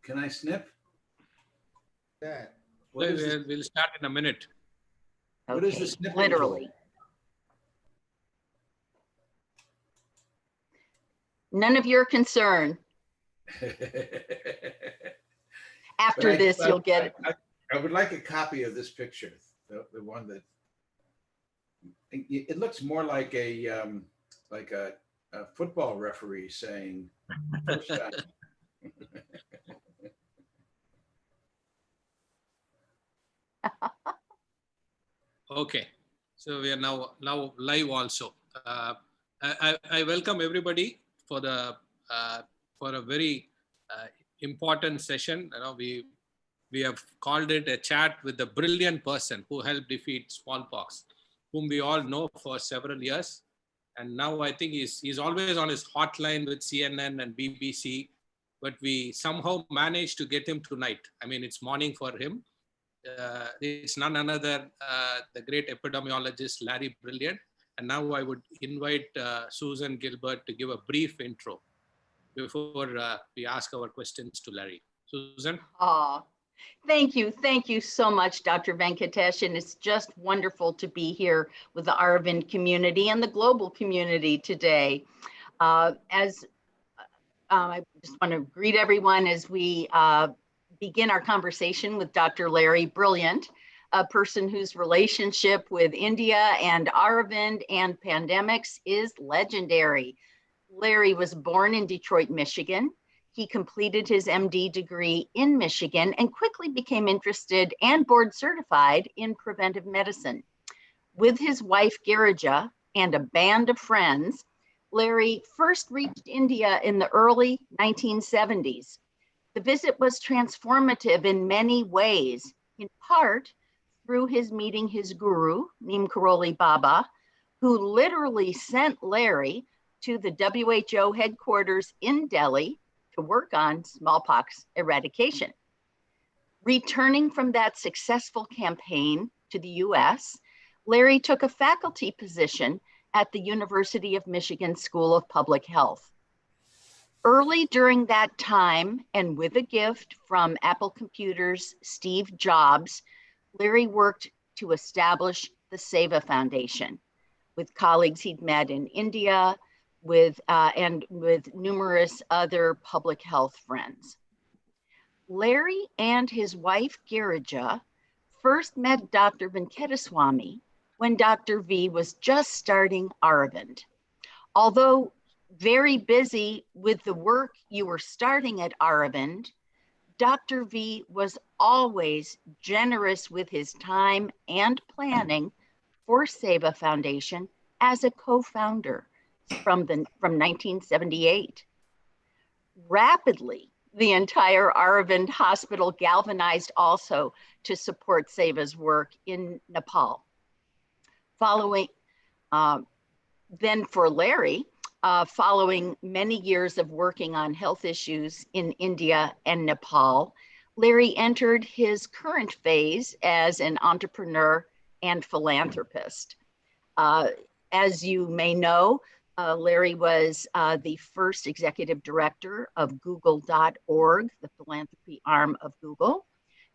Can I snip? That. We'll start in a minute. What is the snipping literally. tool? None of your concern. After this, you'll get it. I would like a copy of this picture, the one that it looks more like a football referee saying first down. Okay, so we are now live also. I welcome everybody for a very important session. You know, we have called it a chat with a brilliant person who helped defeat smallpox, whom we all know for several years. And now I think he's always on his hotline with CNN and BBC, but we somehow managed to get him tonight. I mean, it's morning for him. It's none other the great epidemiologist, Larry Brilliant. And now I would invite Susan Gilbert to give a brief intro before we ask our questions to Larry. Susan? Oh, thank you. Thank you so much, Dr. Venkatesh. And it's just wonderful to be here with the Aravind community and the global community today. I just want to greet everyone as we begin our conversation with Dr. Larry Brilliant, a person whose relationship with India and Aravind and pandemics is legendary. Larry was born in Detroit, Michigan. He completed his MD degree in Michigan and quickly became interested and board certified in preventive medicine. With his wife, Girija, and a band of friends, Larry first reached India in the early 1970s. The visit was transformative in many ways, in part through his meeting his guru, Neem Karoli Baba, who literally sent Larry to the WHO headquarters in Delhi to work on smallpox eradication. Returning from that successful campaign to the US, Larry took a faculty position at the University of Michigan School of Public Health. Early during that time, and with a gift from Apple Computer's Steve Jobs, Larry worked to establish the Seva Foundation with colleagues he'd met in India, and with numerous other public health friends. Larry and his wife, Girija, first met Dr. Venkateswamy when Dr. V was just starting Aravind. Although very busy with the work you were starting at Aravind, Dr. V was always generous with his time and planning for Seva Foundation as a co-founder from 1978. Rapidly, the entire Aravind Hospital galvanized also to support Seva's work in Nepal. Then for Larry, following many years of working on health issues in India and Nepal, Larry entered his current phase as an entrepreneur and philanthropist. As you may know, Larry was the first executive director of Google.org, the philanthropy arm of Google.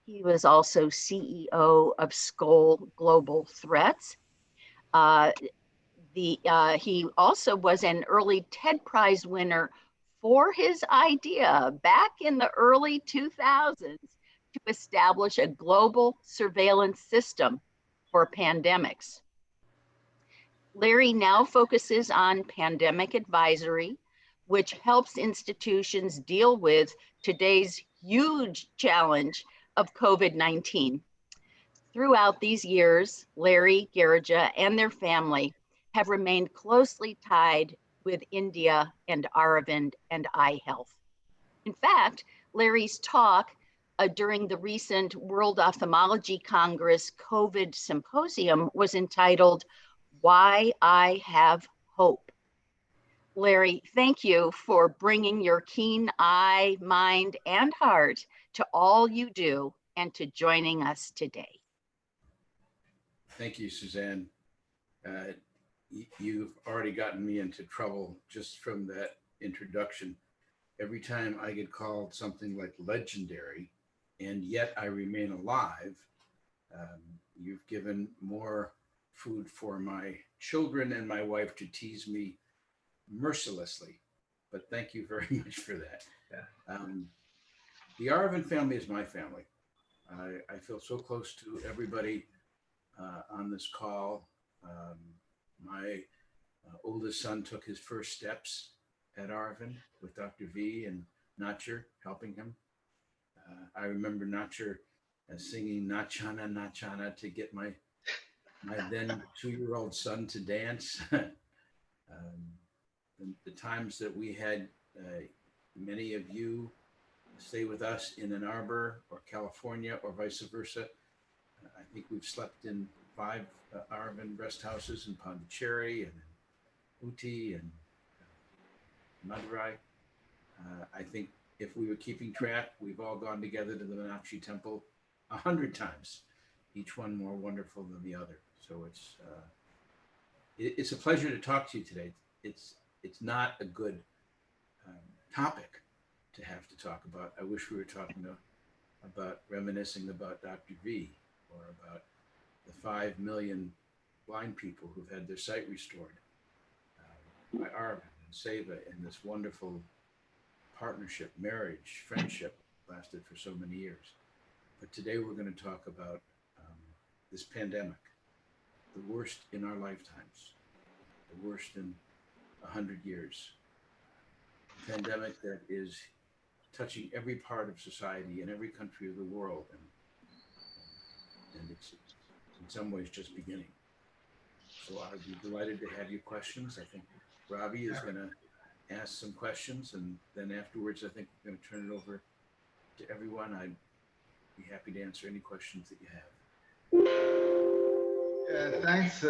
He was also CEO of Skoll Global Threats. He also was an early TED Prize winner for his idea back in the early 2000s to establish a global surveillance system for pandemics. Larry now focuses on pandemic advisory, which helps institutions deal with today's huge challenge of COVID-19. Throughout these years, Larry, Girija, and their family have remained closely tied with India and Aravind and eye health. In fact, Larry's talk during the recent World Ophthalmology Congress COVID Symposium was entitled, "Why I Have Hope." Larry, thank you for bringing your keen eye, mind, and heart to all you do and to joining us today. Thank you, Suzanne. You've already gotten me into trouble just from that introduction. every time I get called something like legendary, and yet I remain alive, you've given more food for my children and my wife to tease me mercilessly. But thank you very much for that. Yeah. The Aravind family is my family. I feel so close to everybody on this call. My oldest son took his first steps at Aravind with Dr. V and Nachar helping him. I remember Nachar singing Nachana, Nachana to get my then 2-year-old son to dance. The times that we had many of you stay with us in Ann Arbor or California or vice versa. I think we've slept in 5 Aravind rest houses in Pondicherry and in Uti and Madurai. I think if we were keeping track, we've all gone together to the Meenakshi Temple 100 times, each one more wonderful than the other. So it's a pleasure to talk to you today. It's not a good topic to have to talk about. I wish we were talking about reminiscing about Dr. V or about the 5 million blind people who've had their sight restored by Aravind and Seva in this wonderful partnership, marriage, friendship lasted for so many years. But today we're going to talk about this pandemic, the worst in our lifetimes, the worst in 100 years. A pandemic that is touching every part of society in every country of the world, and it's in some ways just beginning. So I'd be delighted to have your questions. I think Ravi is going to ask some questions, and then afterwards I think we're going to turn it over to everyone. I'd be happy to answer any questions that you have. Thanks,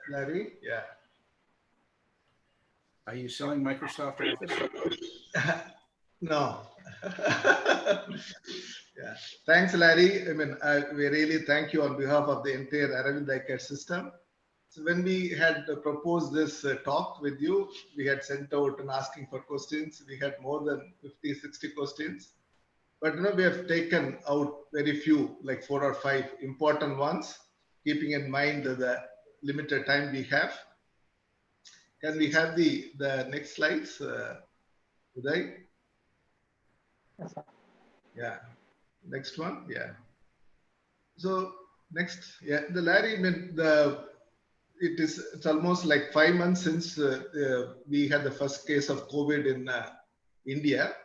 Larry. Yeah. Are you selling Microsoft Office? No. Yeah. Thanks, Larry. I mean, we really thank you on behalf of the entire Aravind Eye Care system. So when we had proposed this talk with you, we had sent out and asking for questions. We had more than 50, 60 questions. But we have taken out very few, like 4 or 5 important ones, keeping in mind the limited time we have. Can we have the next slides, Uday? Yes, sir. Yeah. Next one. Yeah. So next, yeah, the Larry, I mean, it's almost like 5 months since we had the first case of COVID in India.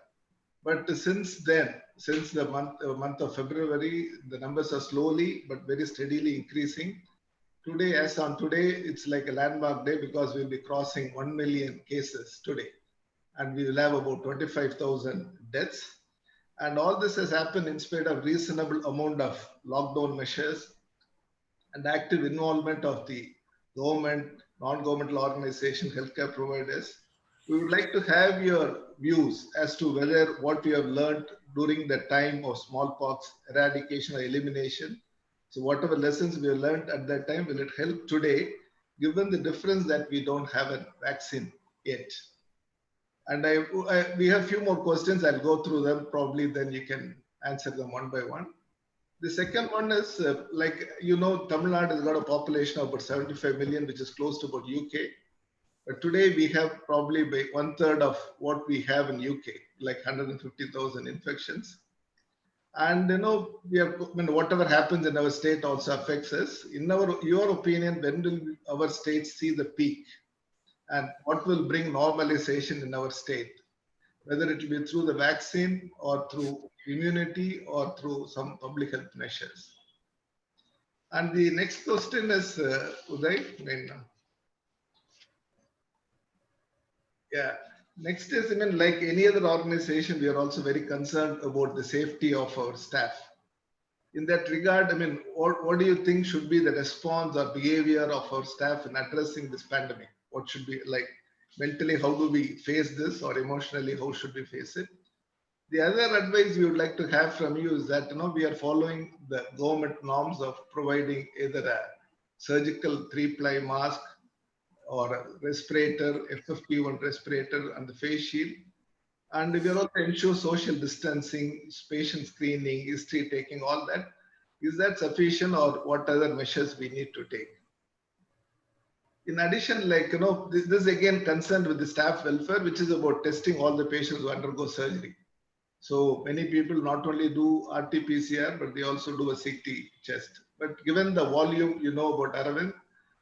But since then, since the month of February, the numbers are slowly but very steadily increasing. Today, as on today, it's like a landmark day because we'll be crossing 1 million cases today. And we will have about 25,000 deaths. And all this has happened in spite of reasonable amount of lockdown measures and active involvement of the government, non-governmental organization, healthcare providers. We would like to have your views as to whether what we have learned during the time of smallpox eradication or elimination. So whatever lessons we have learned at that time, will it help today, given the difference that we don't have a vaccine yet? And we have a few more questions. I'll go through them. Probably then you can answer them one by one. The second one is, Tamil Nadu has got a population of about 75 million, which is close to about UK. But today we have probably by 1/3 of what we have in UK, like 150,000 infections. And we have, whatever happens in our state also affects us. In your opinion, when will our state see the peak? And what will bring normalization in our state? Whether it will be through the vaccine or through immunity or through some public health measures. And the next question is, Uday. Yeah. Next is, like any other organization, we are also very concerned about the safety of our staff. In that regard, what do you think should be the response or behavior of our staff in addressing this pandemic? What should be like mentally, how do we face this, or emotionally, how should we face it? The other advice we would like to have from you is that we are following the government norms of providing either a surgical 3-ply mask or a respirator, FFP1 respirator, and the face shield. And we are also ensure social distancing, patient screening, history taking, all that. Is that sufficient, or what other measures we need to take? In addition, like, this again concerned with the staff welfare, which is about testing all the patients who undergo surgery. So many people not only do RT-PCR, but they also do a CT chest. But given the volume about Aravind,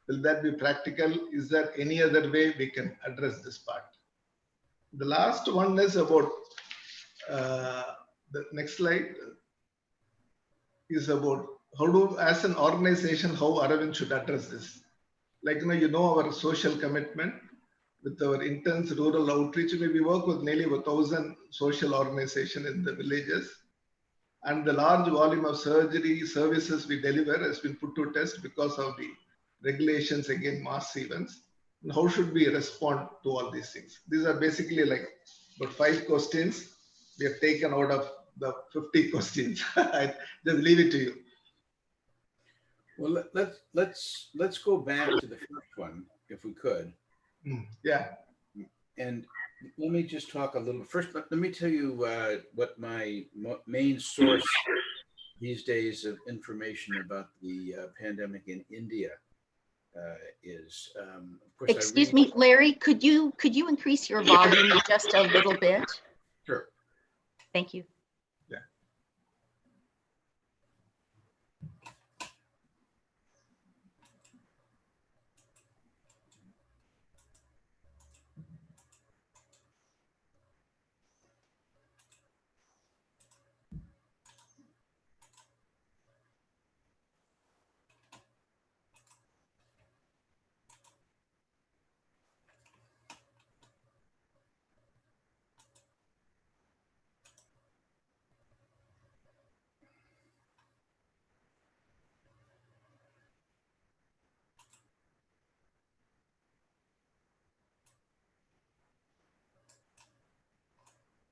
will that be practical? Is there any other way we can address this part? The last one is about, the next slide is about how do, as an organization, how Aravind should address this. Like, our social commitment with our intense rural outreach. We work with nearly 1,000 social organizations in the villages. And the large volume of surgery services we deliver has been put to test because of the regulations against mass events. And how should we respond to all these things? These are basically like about 5 questions we have taken out of the 50 questions. I just leave it to you. Well, let's go back to the first one, if we could. Yeah. And let me just talk a little. First, let me tell you what my main source these days of information about the pandemic in India is. Of course, Excuse me, Larry, could you increase your volume just a little bit? Sure. Thank you. Yeah.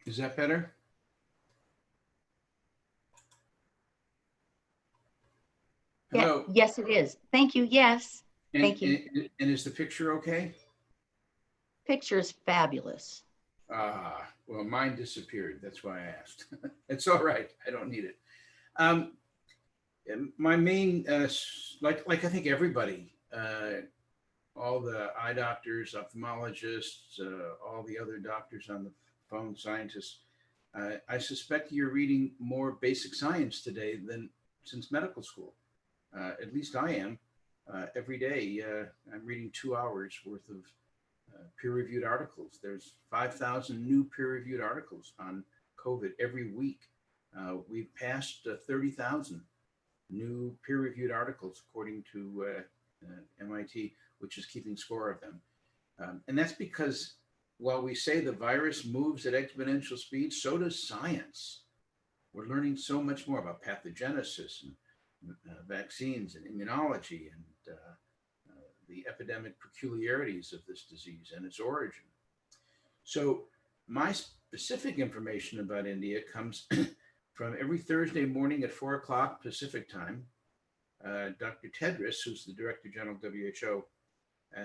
Is that better? Hello? Yeah, yes, it is. Thank you. Yes. Thank you. And is the picture okay? Picture is fabulous. Well, mine disappeared. That's why I asked. It's all right. I don't need it. My main, like I think everybody, all the eye doctors, ophthalmologists, all the other doctors on the phone, scientists, I suspect you're reading more basic science today than since medical school. At least I am. Every day, I'm reading 2 hours worth of peer-reviewed articles. There's 5,000 new peer-reviewed articles on COVID every week. We've passed 30,000 new peer-reviewed articles, according to MIT, which is keeping score of them. And that's because while we say the virus moves at exponential speed, so does science. We're learning so much more about pathogenesis and vaccines and immunology and the epidemic peculiarities of this disease and its origin. So my specific information about India comes from every Thursday morning at 4 o'clock Pacific time. Dr. Tedros, who's the Director General of WHO,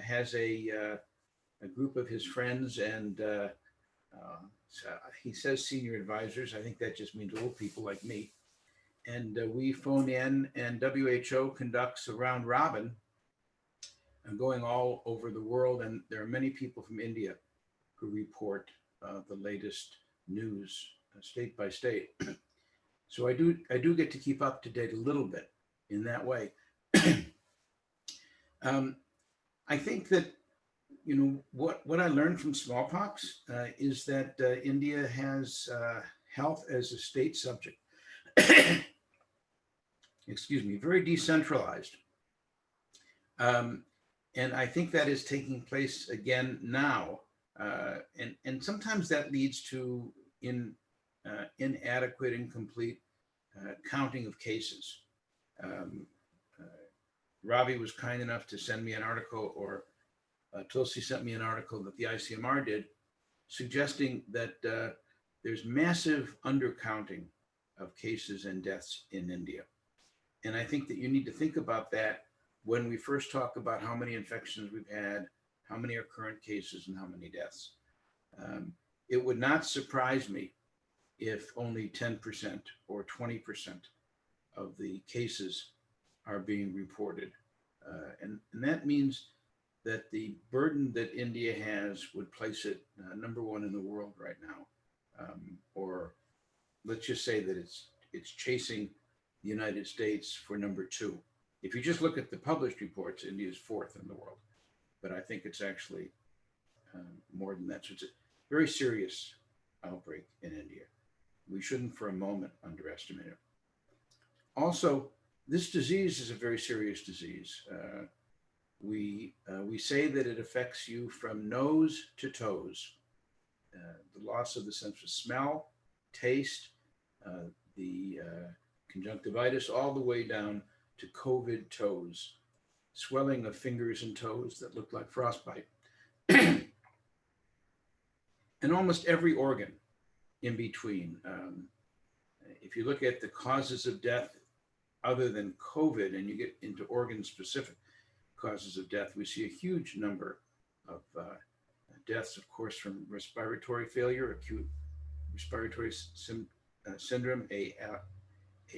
has a group of his friends and he says senior advisors. I think that just means old people like me. And we phone in, and WHO conducts a round robin going all over the world. And there are many people from India who report the latest news state by state. So I do get to keep up to date a little bit in that way. I think that, what I learned from smallpox is that India has health as a state subject. Excuse me, very decentralized. And I think that is taking place again now. And sometimes that leads to inadequate, incomplete counting of cases. Ravi was kind enough to send me an article, or Tulsi sent me an article that the ICMR did, suggesting that there's massive undercounting of cases and deaths in India. And I think that you need to think about that when we first talk about how many infections we've had, how many are current cases, and how many deaths. it would not surprise me if only 10% or 20% of the cases are being reported. And that means that the burden that India has would place it number one in the world right now. Or let's just say that it's chasing the United States for number two. If you just look at the published reports, India is fourth in the world, but I think it's actually more than that. So it's a very serious outbreak in India. We shouldn't for a moment underestimate it. Also, this disease is a very serious disease. We say that it affects you from nose to toes. The loss of the sense of smell, taste, the conjunctivitis, all the way down to COVID toes, swelling of fingers and toes that look like frostbite. And almost every organ in between. If you look at the causes of death other than COVID and you get into organ-specific causes of death, we see a huge number of deaths, of course, from respiratory failure, acute respiratory syndrome,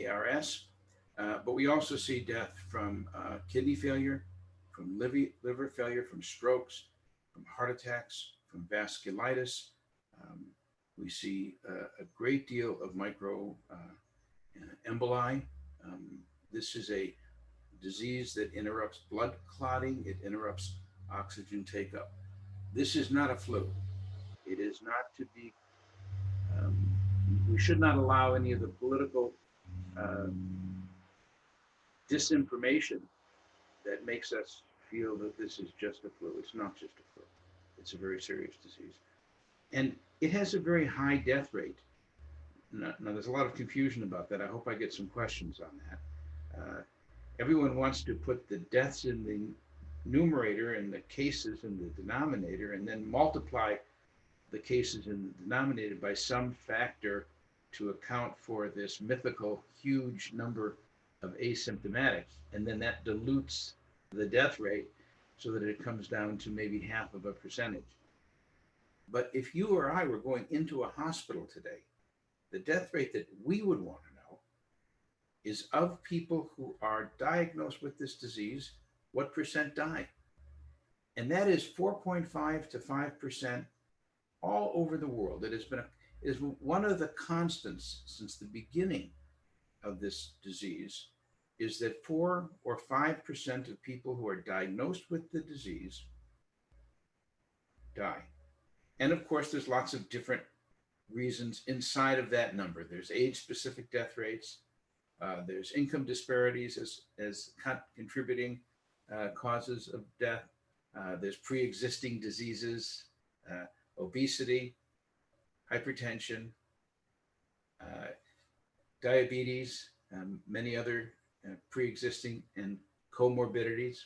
ARS. But we also see death from kidney failure, from liver failure, from strokes, from heart attacks, from vasculitis. We see a great deal of micro emboli. This is a disease that interrupts blood clotting. It interrupts oxygen take-up. This is not a flu. It is not to be, we should not allow any of the political disinformation that makes us feel that this is just a flu. It's not just a flu. It's a very serious disease. And it has a very high death rate. Now, there's a lot of confusion about that. I hope I get some questions on that. Everyone wants to put the deaths in the numerator and the cases in the denominator, and then multiply the cases in the denominator by some factor to account for this mythical huge number of asymptomatics. And then that dilutes the death rate so that it comes down to maybe 0.5%. But if you or I were going into a hospital today, the death rate that we would want to know is of people who are diagnosed with this disease, what percent die? And that is 4.5 to 5% all over the world. It has been is one of the constants since the beginning of this disease, is that 4 or 5% of people who are diagnosed with the disease die. And of course, there's lots of different reasons inside of that number. There's age-specific death rates. There's income disparities as contributing causes of death. There's pre-existing diseases, obesity, hypertension, diabetes, many other pre-existing and comorbidities.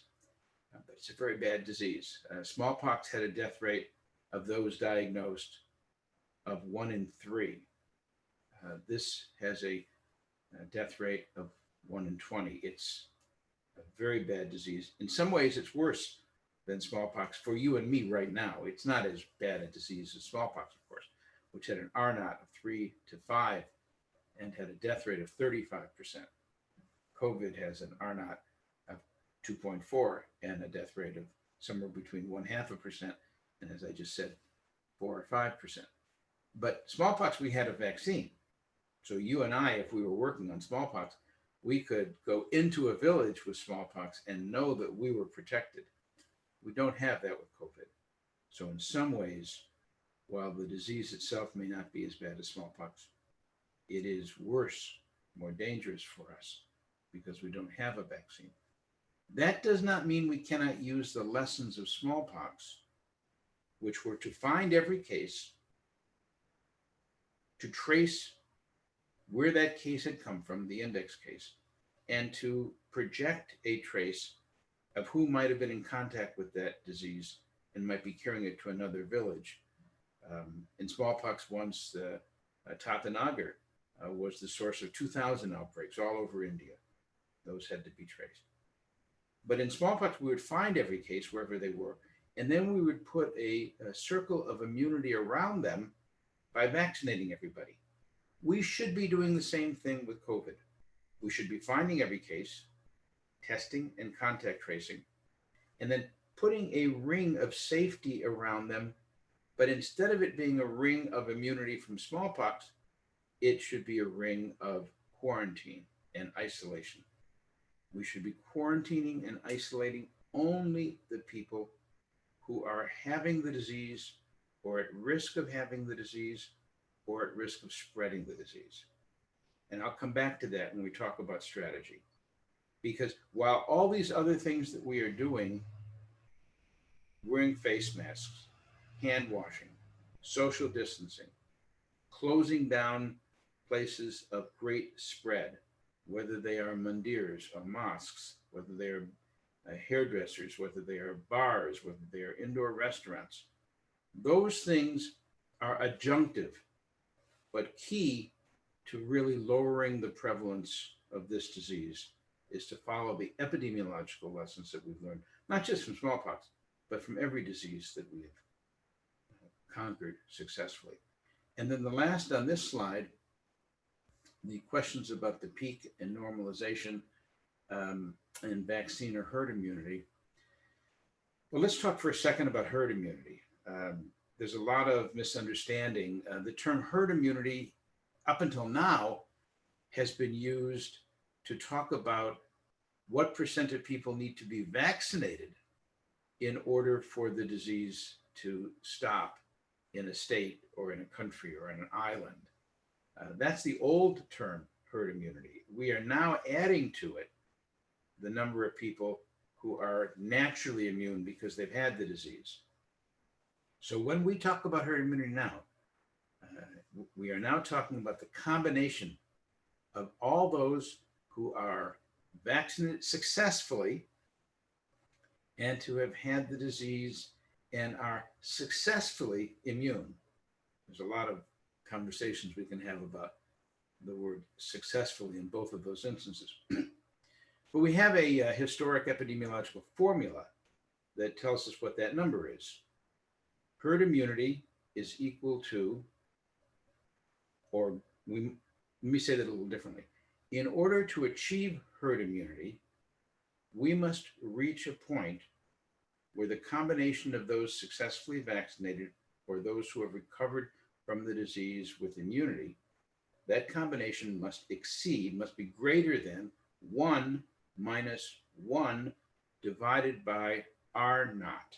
But it's a very bad disease. Smallpox had a death rate of those diagnosed of 1 in 3. This has a death rate of 1 in 20. It's a very bad disease. In some ways, it's worse than smallpox for you and me right now. It's not as bad a disease as smallpox, of course, which had an R naught of 3 to 5 and had a death rate of 35%. COVID has an R naught of 2.4 and a death rate of somewhere between 0.5% and, as I just said, 4 or 5%. But smallpox, we had a vaccine. So you and I, if we were working on smallpox, we could go into a village with smallpox and know that we were protected. We don't have that with COVID. So in some ways, while the disease itself may not be as bad as smallpox, it is worse, more dangerous for us because we don't have a vaccine. That does not mean we cannot use the lessons of smallpox, which were to find every case, to trace where that case had come from, the index case, and to project a trace of who might have been in contact with that disease and might be carrying it to another village. In smallpox once, Tatanagar was the source of 2,000 outbreaks all over India. Those had to be traced. But in smallpox, we would find every case wherever they were, and then we would put a circle of immunity around them by vaccinating everybody. We should be doing the same thing with COVID. We should be finding every case, testing and contact tracing, and then putting a ring of safety around them. But instead of it being a ring of immunity from smallpox, it should be a ring of quarantine and isolation. We should be quarantining and isolating only the people who are having the disease or at risk of having the disease or at risk of spreading the disease. And I'll come back to that when we talk about strategy. Because while all these other things that we are doing, wearing face masks, hand washing, social distancing, closing down places of great spread, whether they are mandirs or mosques, whether they are hairdressers, whether they are bars, whether they are indoor restaurants, those things are adjunctive, but key to really lowering the prevalence of this disease is to follow the epidemiological lessons that we've learned, not just from smallpox, but from every disease that we have conquered successfully. And then the last on this slide, the questions about the peak and normalization and vaccine or herd immunity. Well, let's talk for a second about herd immunity. There's a lot of misunderstanding. The term herd immunity up until now has been used to talk about what percent of people need to be vaccinated in order for the disease to stop in a state or in a country or in an island. That's the old term, herd immunity. We are now adding to it the number of people who are naturally immune because they've had the disease. So when we talk about herd immunity now, we are now talking about the combination of all those who are vaccinated successfully and to have had the disease and are successfully immune. There's a lot of conversations we can have about the word successfully in both of those instances. But we have a historic epidemiological formula that tells us what that number is. Herd immunity is equal to, or let me say that a little differently. In order to achieve herd immunity, we must reach a point where the combination of those successfully vaccinated or those who have recovered from the disease with immunity, that combination must be greater than 1 minus 1 divided by R naught,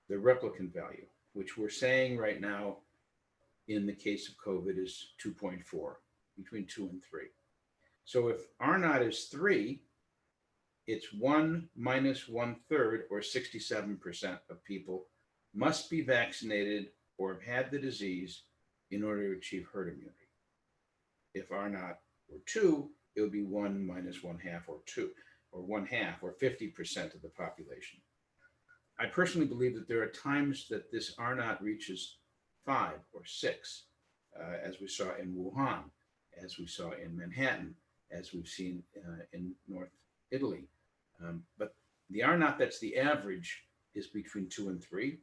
the replicant value, which we're saying right now in the case of COVID is 2.4, between 2 and 3. So if R naught is 3, it's 1 minus 1/3, or 67% of people must be vaccinated or have had the disease in order to achieve herd immunity. If R naught were 2, it would be 1 minus 1/2, or 2, or 1/2, or 50% of the population. I personally believe that there are times that this R naught reaches 5 or 6, as we saw in Wuhan, as we saw in Manhattan, as we've seen in North Italy. But the R naught, that's the average, is between 2 and 3.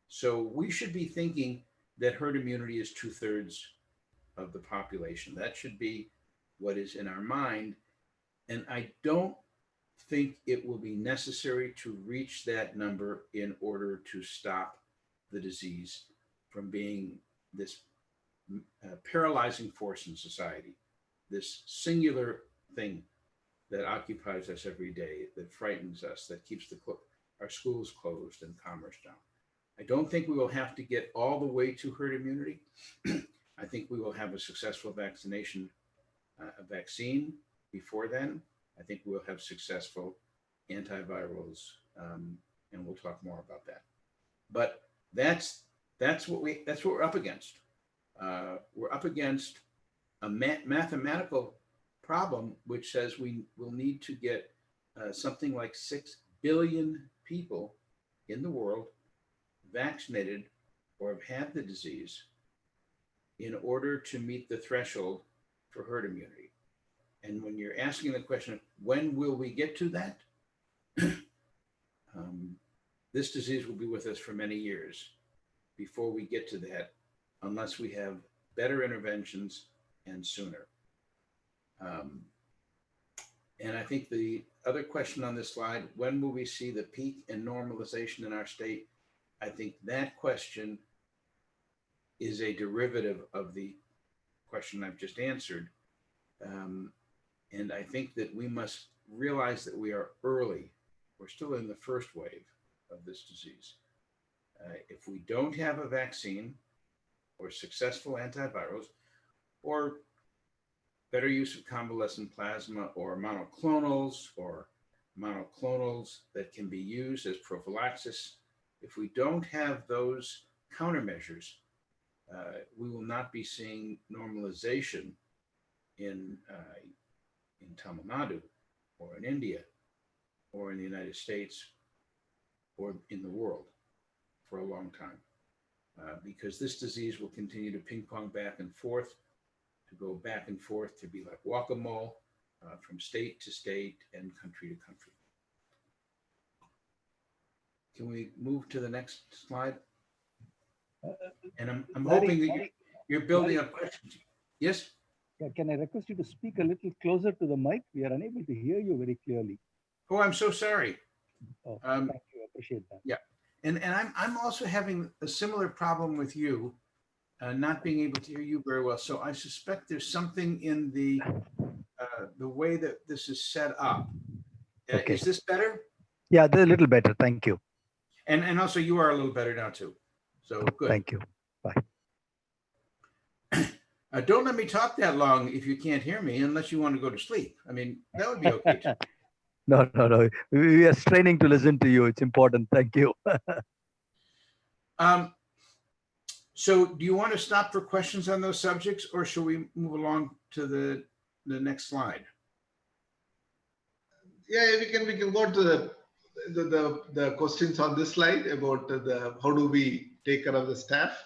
So we should be thinking that herd immunity is 2/3 of the population. That should be what is in our mind. And I don't think it will be necessary to reach that number in order to stop the disease from being this paralyzing force in society, this singular thing that occupies us every day, that frightens us, that keeps our schools closed and commerce down. I don't think we will have to get all the way to herd immunity. I think we will have a successful vaccine before then. I think we'll have successful antivirals, and we'll talk more about that. But that's what we're up against. We're up against a mathematical problem which says we will need to get something like 6 billion people in the world vaccinated or have had the disease in order to meet the threshold for herd immunity. And when you're asking the question, when will we get to that? This disease will be with us for many years before we get to that unless we have better interventions and sooner. And I think the other question on this slide, when will we see the peak in normalization in our state? I think that question is a derivative of the question I've just answered. And I think that we must realize that we are early. We're still in the first wave of this disease. If we don't have a vaccine or successful antivirals or better use of convalescent plasma or monoclonals that can be used as prophylaxis, if we don't have those countermeasures, we will not be seeing normalization in Tamil Nadu or in India or in the United States or in the world for a long time, because this disease will continue to ping pong back and forth, to go back and forth, to be like whack-a-mole from state to state and country to country. Can we move to the next slide? And I'm hoping that you're building up questions. Yes? Yeah, can I request you to speak a little closer to the mic? We are unable to hear you very clearly. Oh, I'm so sorry. Oh, thank you. I appreciate that. Yeah. And I'm also having a similar problem with you, not being able to hear you very well. So I suspect there's something in the way that this is set up. Okay. Is this better? Yeah, they're a little better. Thank you. And also you are a little better now too. So good. Thank you. Bye. Don't let me talk that long if you can't hear me, unless you want to go to sleep. I mean, that would be okay too. No. We are straining to listen to you. It's important. Thank you. So do you want to stop for questions on those subjects, or should we move along to the next slide? Yeah, we can go to the questions on this slide about how do we take care of the staff.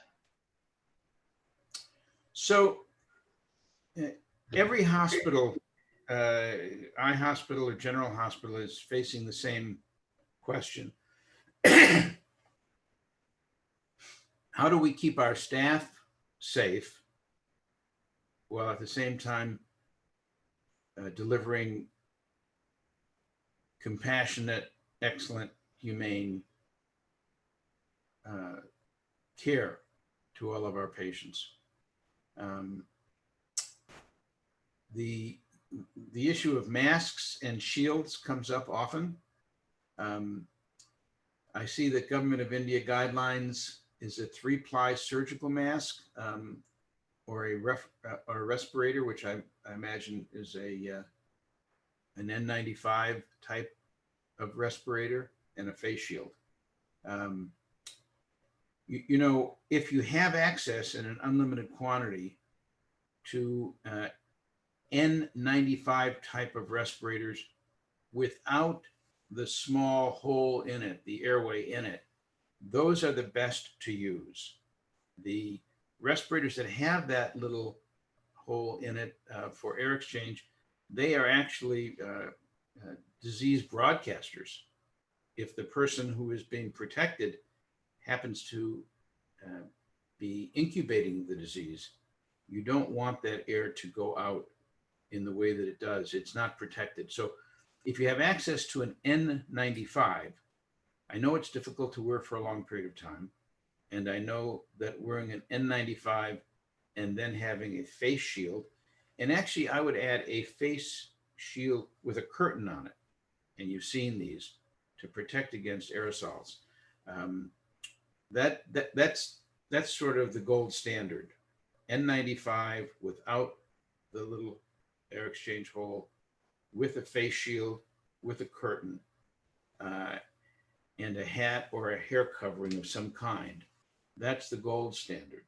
So every hospital, eye hospital or general hospital, is facing the same question. How do we keep our staff safe while at the same time delivering compassionate, excellent, humane care to all of our patients? The issue of masks and shields comes up often. I see that Government of India guidelines is a 3-ply surgical mask or a respirator, which I imagine is an N95 type of respirator, and a face shield. You know, if you have access in an unlimited quantity to N95 type of respirators without the small hole in it, the airway in it, those are the best to use. The respirators that have that little hole in it for air exchange, they are actually disease broadcasters. If the person who is being protected happens to be incubating the disease, you don't want that air to go out in the way that it does. It's not protected. So if you have access to an N95, I know it's difficult to wear for a long period of time. And I know that wearing an N95 and then having a face shield, and actually I would add a face shield with a curtain on it, and you've seen these, to protect against aerosols. That's sort of the gold standard. N95 without the little air exchange hole, with a face shield, with a curtain, and a hat or a hair covering of some kind. That's the gold standard.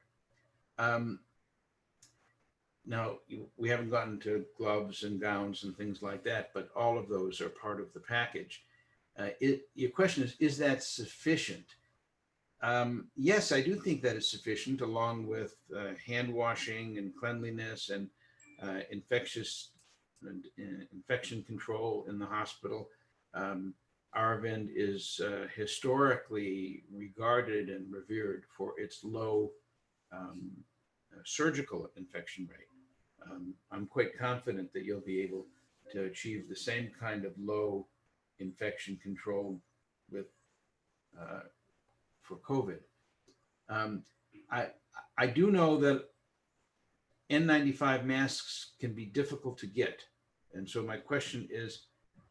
Now, we haven't gotten to gloves and gowns and things like that, but all of those are part of the package. Your question is that sufficient? Yes, I do think that is sufficient, along with hand washing and cleanliness and infection control in the hospital. Aravind is historically regarded and revered for its low surgical infection rate. I'm quite confident that you'll be able to achieve the same kind of low infection control with for COVID. I do know that N95 masks can be difficult to get. And so my question is,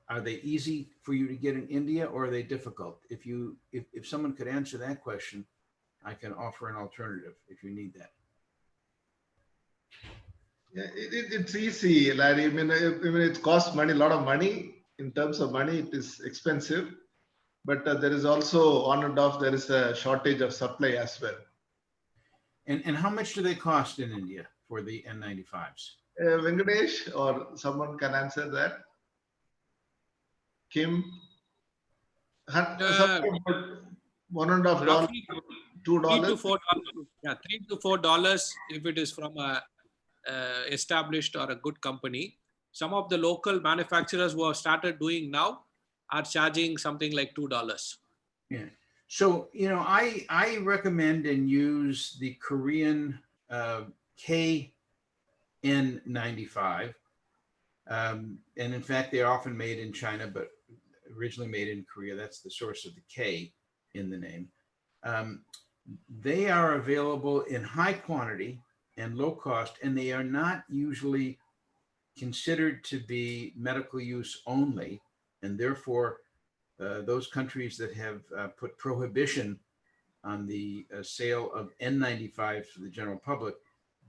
are they easy for you to get in India, or are they difficult? If someone could answer that question, I can offer an alternative if you need that. Yeah, it's easy, Larry. I mean, it costs money, a lot of money. In terms of money, it is expensive. But there is also on and off, there is a shortage of supply as well. And how much do they cost in India for the N95s? Venkatesh, or someone can answer that? Kim? Something about $1.5, Roughly $2. $3 to $4. Yeah, $3 to $4 if it is from a established or a good company. Some of the local manufacturers who have started doing now are charging something like $2. Yeah. So, I recommend and use the Korean KN95. And in fact, they're often made in China, but originally made in Korea. That's the source of the K in the name. They are available in high quantity and low cost, and they are not usually considered to be medical use only. And therefore, those countries that have put prohibition on the sale of N95s to the general public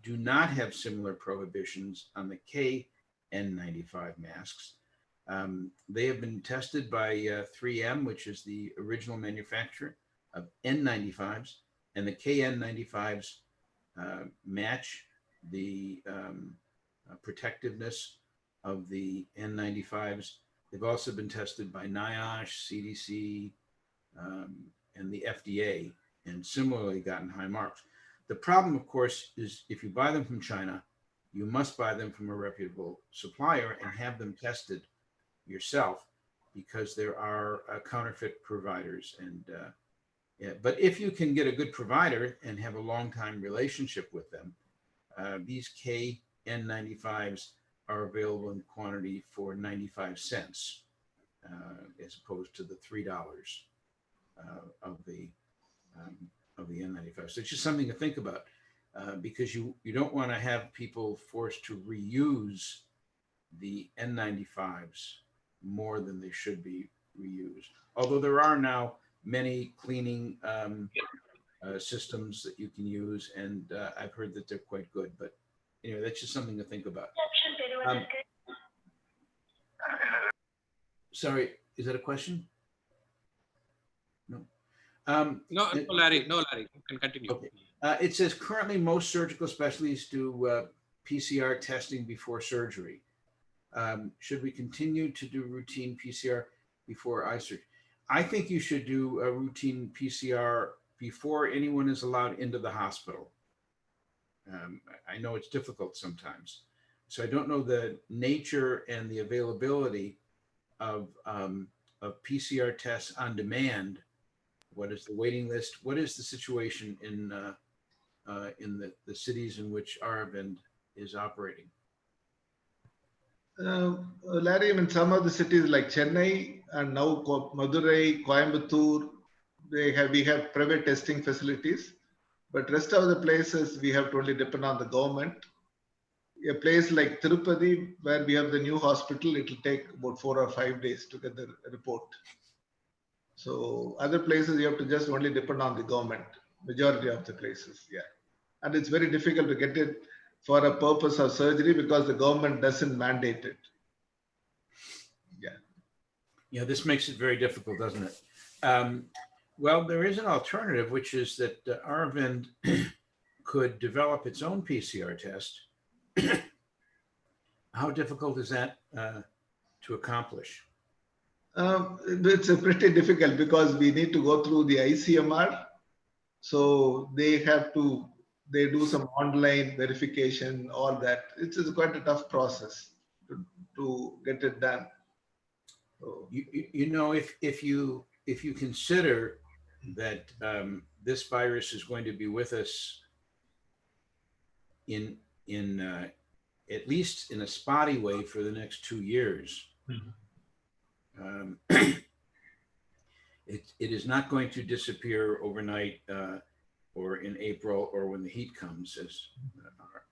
do not have similar prohibitions on the KN95 masks. They have been tested by 3M, which is the original manufacturer of N95s, and the KN95s match the protectiveness of the N95s. They've also been tested by NIOSH, CDC, and the FDA, and similarly gotten high marks. The problem, of course, is if you buy them from China, you must buy them from a reputable supplier and have them tested yourself, because there are counterfeit providers. And but if you can get a good provider and have a long-time relationship with them, these KN95s are available in quantity for 95 cents, as opposed to the $3 of the N95. So it's just something to think about, because you don't want to have people forced to reuse the N95s more than they should be reused. Although there are now many cleaning systems that you can use, and I've heard that they're quite good. But anyway, that's just something to think about. Sorry, is that a question? No. No, Larry, you can continue. Okay. It says currently most surgical specialties do PCR testing before surgery. Should we continue to do routine PCR before eye surgery? I think you should do a routine PCR before anyone is allowed into the hospital. I know it's difficult sometimes. So I don't know the nature and the availability of PCR tests on demand. What is the waiting list? What is the situation in the cities in which Aravind is operating? Larry, in some of the cities like Chennai and now Madurai, Coimbatore, we have private testing facilities, but rest of the places we have to only depend on the government. A place like Tirupati, where we have the new hospital, it will take about 4 or 5 days to get the report. So other places you have to just only depend on the government, majority of the places, yeah. And it's very difficult to get it for a purpose of surgery because the government doesn't mandate it. Yeah. Yeah, this makes it very difficult, doesn't it? Well, there is an alternative, which is that Aravind could develop its own PCR test. How difficult is that to accomplish? It's pretty difficult because we need to go through the ICMR. So they do some online verification, all that. It's quite a tough process to get it done. So, if you consider that this virus is going to be with us in at least in a spotty way for the next 2 years. It is not going to disappear overnight or in April or when the heat comes, as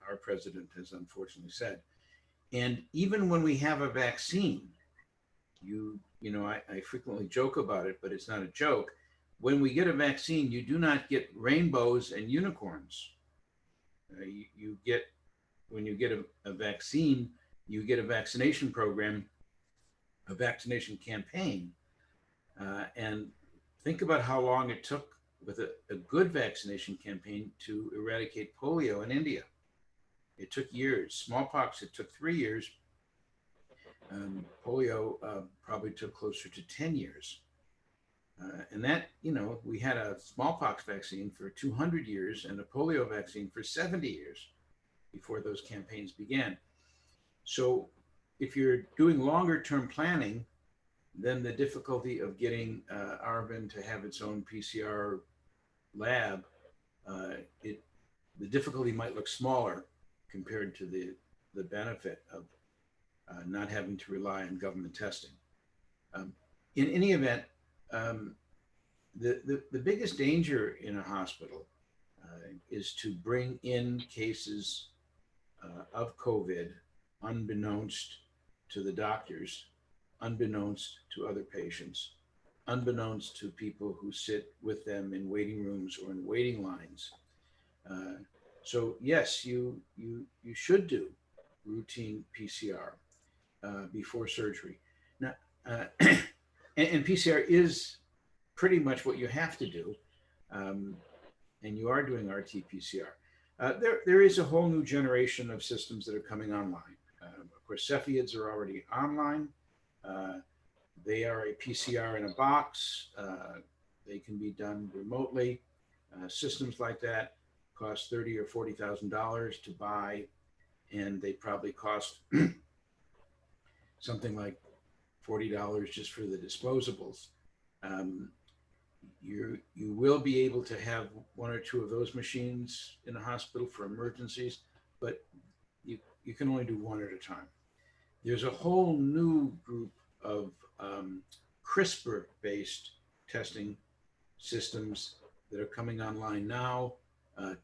our president has unfortunately said. And even when we have a vaccine, I frequently joke about it, but it's not a joke. When we get a vaccine, you do not get rainbows and unicorns. When you get a vaccine, you get a vaccination program, a vaccination campaign. And think about how long it took with a good vaccination campaign to eradicate polio in India. It took years. Smallpox, it took 3 years. Polio probably took closer to 10 years. And that, we had a smallpox vaccine for 200 years and a polio vaccine for 70 years before those campaigns began. So if you're doing longer term planning, then the difficulty of getting Aravind to have its own PCR lab, the difficulty might look smaller compared to the benefit of not having to rely on government testing. In any event, the biggest danger in a hospital is to bring in cases of COVID unbeknownst to the doctors, unbeknownst to other patients, unbeknownst to people who sit with them in waiting rooms or in waiting lines. So yes, you should do routine PCR before surgery. Now, and PCR is pretty much what you have to do, and you are doing RT-PCR. There is a whole new generation of systems that are coming online. Of course, Cepheids are already online. They are a PCR in a box. They can be done remotely. Systems like that cost $30,000 or $40,000 to buy, and they probably cost something like $40 just for the disposables. You will be able to have 1 or 2 of those machines in a hospital for emergencies, but you can only do 1 at a time. There's a whole new group of CRISPR-based testing systems that are coming online now.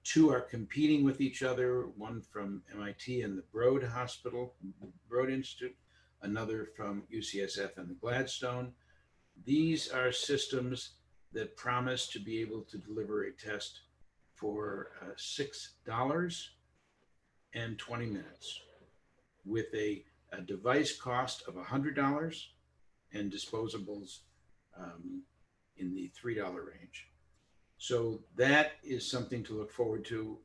2 are competing with each other, one from MIT and the Broad Institute, another from UCSF and the Gladstone. These are systems that promise to be able to deliver a test for $6 and 20 minutes with a device cost of $100 and disposables in the $3 range. So that is something to look forward to.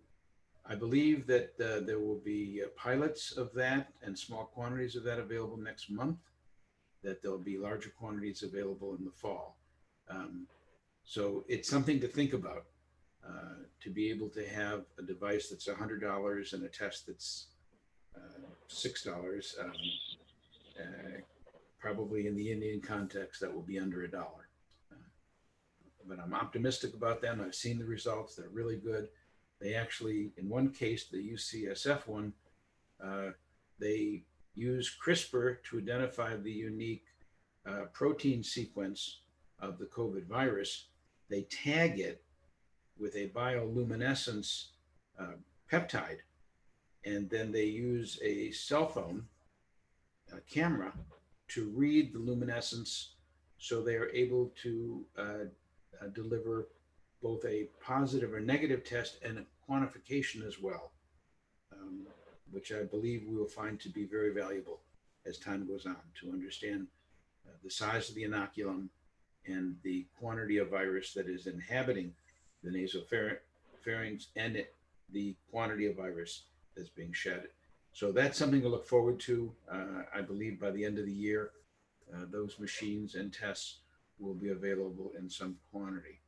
I believe that there will be pilots of that and small quantities of that available next month, that there'll be larger quantities available in the fall. So it's something to think about, to be able to have a device that's $100 and a test that's $6. Probably in the Indian context, that will be under $1. But I'm optimistic about them. I've seen the results. They're really good. They actually, in one case, the UCSF one, they use CRISPR to identify the unique protein sequence of the COVID virus. They tag it with a bioluminescence peptide, and then they use a cell phone camera to read the luminescence, so they are able to deliver both a positive or negative test and a quantification as well, which I believe we will find to be very valuable as time goes on, to understand the size of the inoculum and the quantity of virus that is inhabiting the nasopharynx and the quantity of virus that's being shed. So that's something to look forward to. I believe by the end of the year, those machines and tests will be available in some quantity.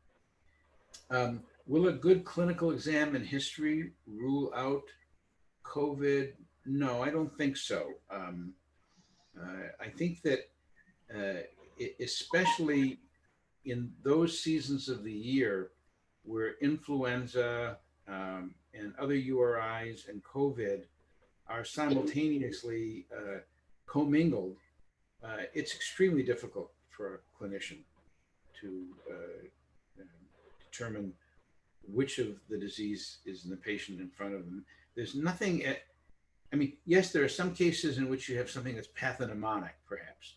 Will a good clinical exam and history rule out COVID? No, I don't think so. I think that especially in those seasons of the year where influenza and other URIs and COVID are simultaneously commingled, it's extremely difficult for a clinician to determine which of the disease is in the patient in front of them. There's nothing, I mean, yes, there are some cases in which you have something that's pathognomonic, perhaps.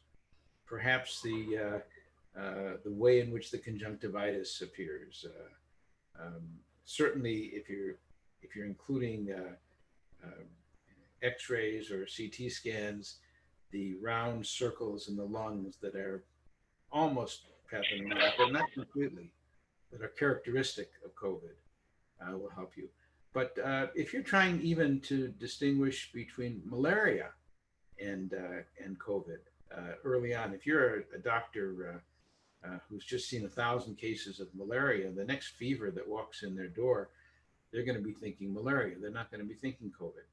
Perhaps the way in which the conjunctivitis appears. Certainly, if you're including X-rays or CT scans, the round circles in the lungs that are almost pathognomonic, but not completely, that are characteristic of COVID, will help you. But if you're trying even to distinguish between malaria and COVID early on, if you're a doctor who's just seen 1,000 cases of malaria, the next fever that walks in their door, they're going to be thinking malaria. They're not going to be thinking COVID.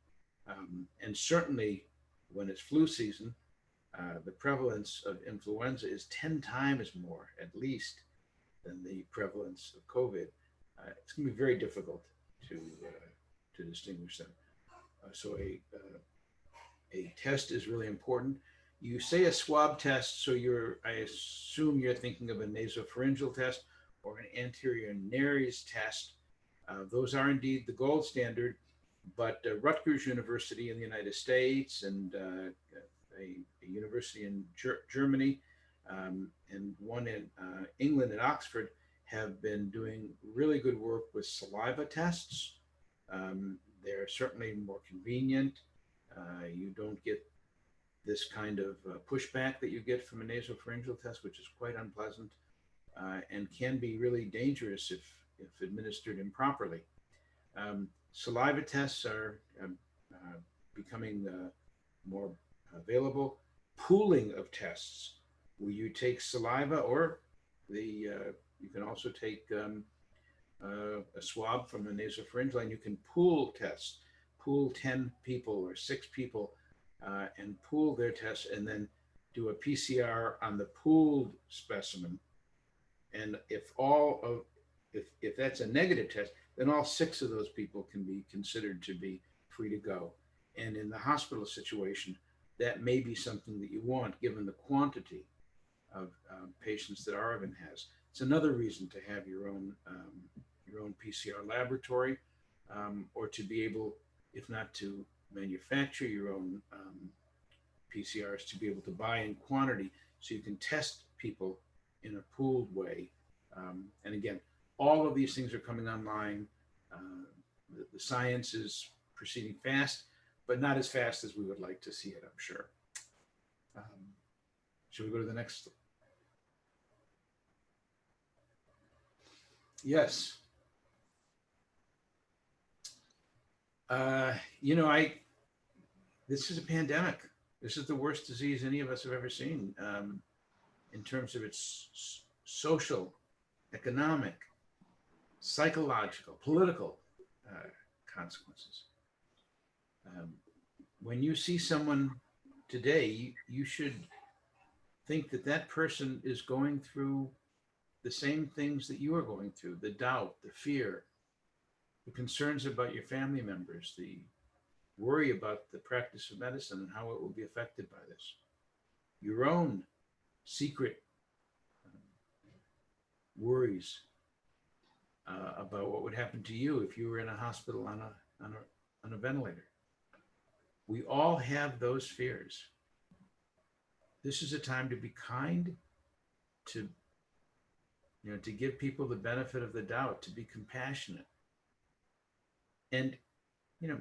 And certainly when it's flu season, the prevalence of influenza is 10 times more, at least, than the prevalence of COVID. It's going to be very difficult to distinguish them. So a test is really important. You say a swab test, so I assume you're thinking of a nasopharyngeal test or an anterior nares test. Those are indeed the gold standard, but Rutgers University in the United States and a university in Germany and one in England at Oxford have been doing really good work with saliva tests. They're certainly more convenient. You don't get this kind of pushback that you get from a nasopharyngeal test, which is quite unpleasant and can be really dangerous if administered improperly. Saliva tests are becoming more available. Pooling of tests, where you take saliva or you can also take a swab from the nasopharyngeal, and you can pool tests, pool 10 people or 6 people and pool their tests, and then do a PCR on the pooled specimen. And if that's a negative test, then all 6 of those people can be considered to be free to go. And in the hospital situation, that may be something that you want, given the quantity of patients that Aravind has. It's another reason to have your own PCR laboratory, or to be able, if not to manufacture your own PCRs, to be able to buy in quantity so you can test people in a pooled way. And again, all of these things are coming online. The science is proceeding fast, but not as fast as we would like to see it, I'm sure. Should we go to the next? Yes. This is a pandemic. This is the worst disease any of us have ever seen in terms of its social, economic, psychological, political consequences. When you see someone today, you should think that that person is going through the same things that you are going through: the doubt, the fear, the concerns about your family members, the worry about the practice of medicine and how it will be affected by this, your own secret worries about what would happen to you if you were in a hospital on a ventilator. We all have those fears. This is a time to be kind, to give people the benefit of the doubt, to be compassionate. And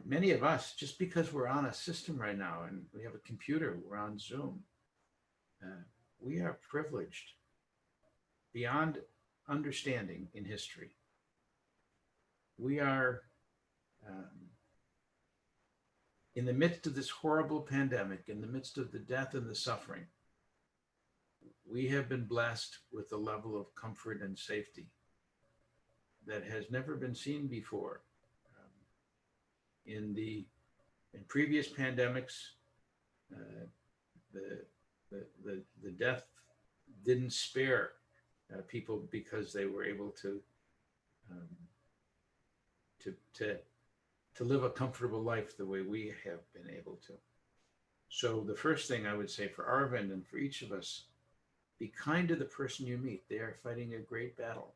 many of us, just because we're on a system right now and we have a computer, we're on Zoom, we are privileged beyond understanding in history. We are in the midst of this horrible pandemic, in the midst of the death and the suffering. We have been blessed with a level of comfort and safety that has never been seen before. In previous pandemics, the death didn't spare people because they were able to to live a comfortable life the way we have been able to. So the first thing I would say for Arvind and for each of us, be kind to the person you meet. They are fighting a great battle.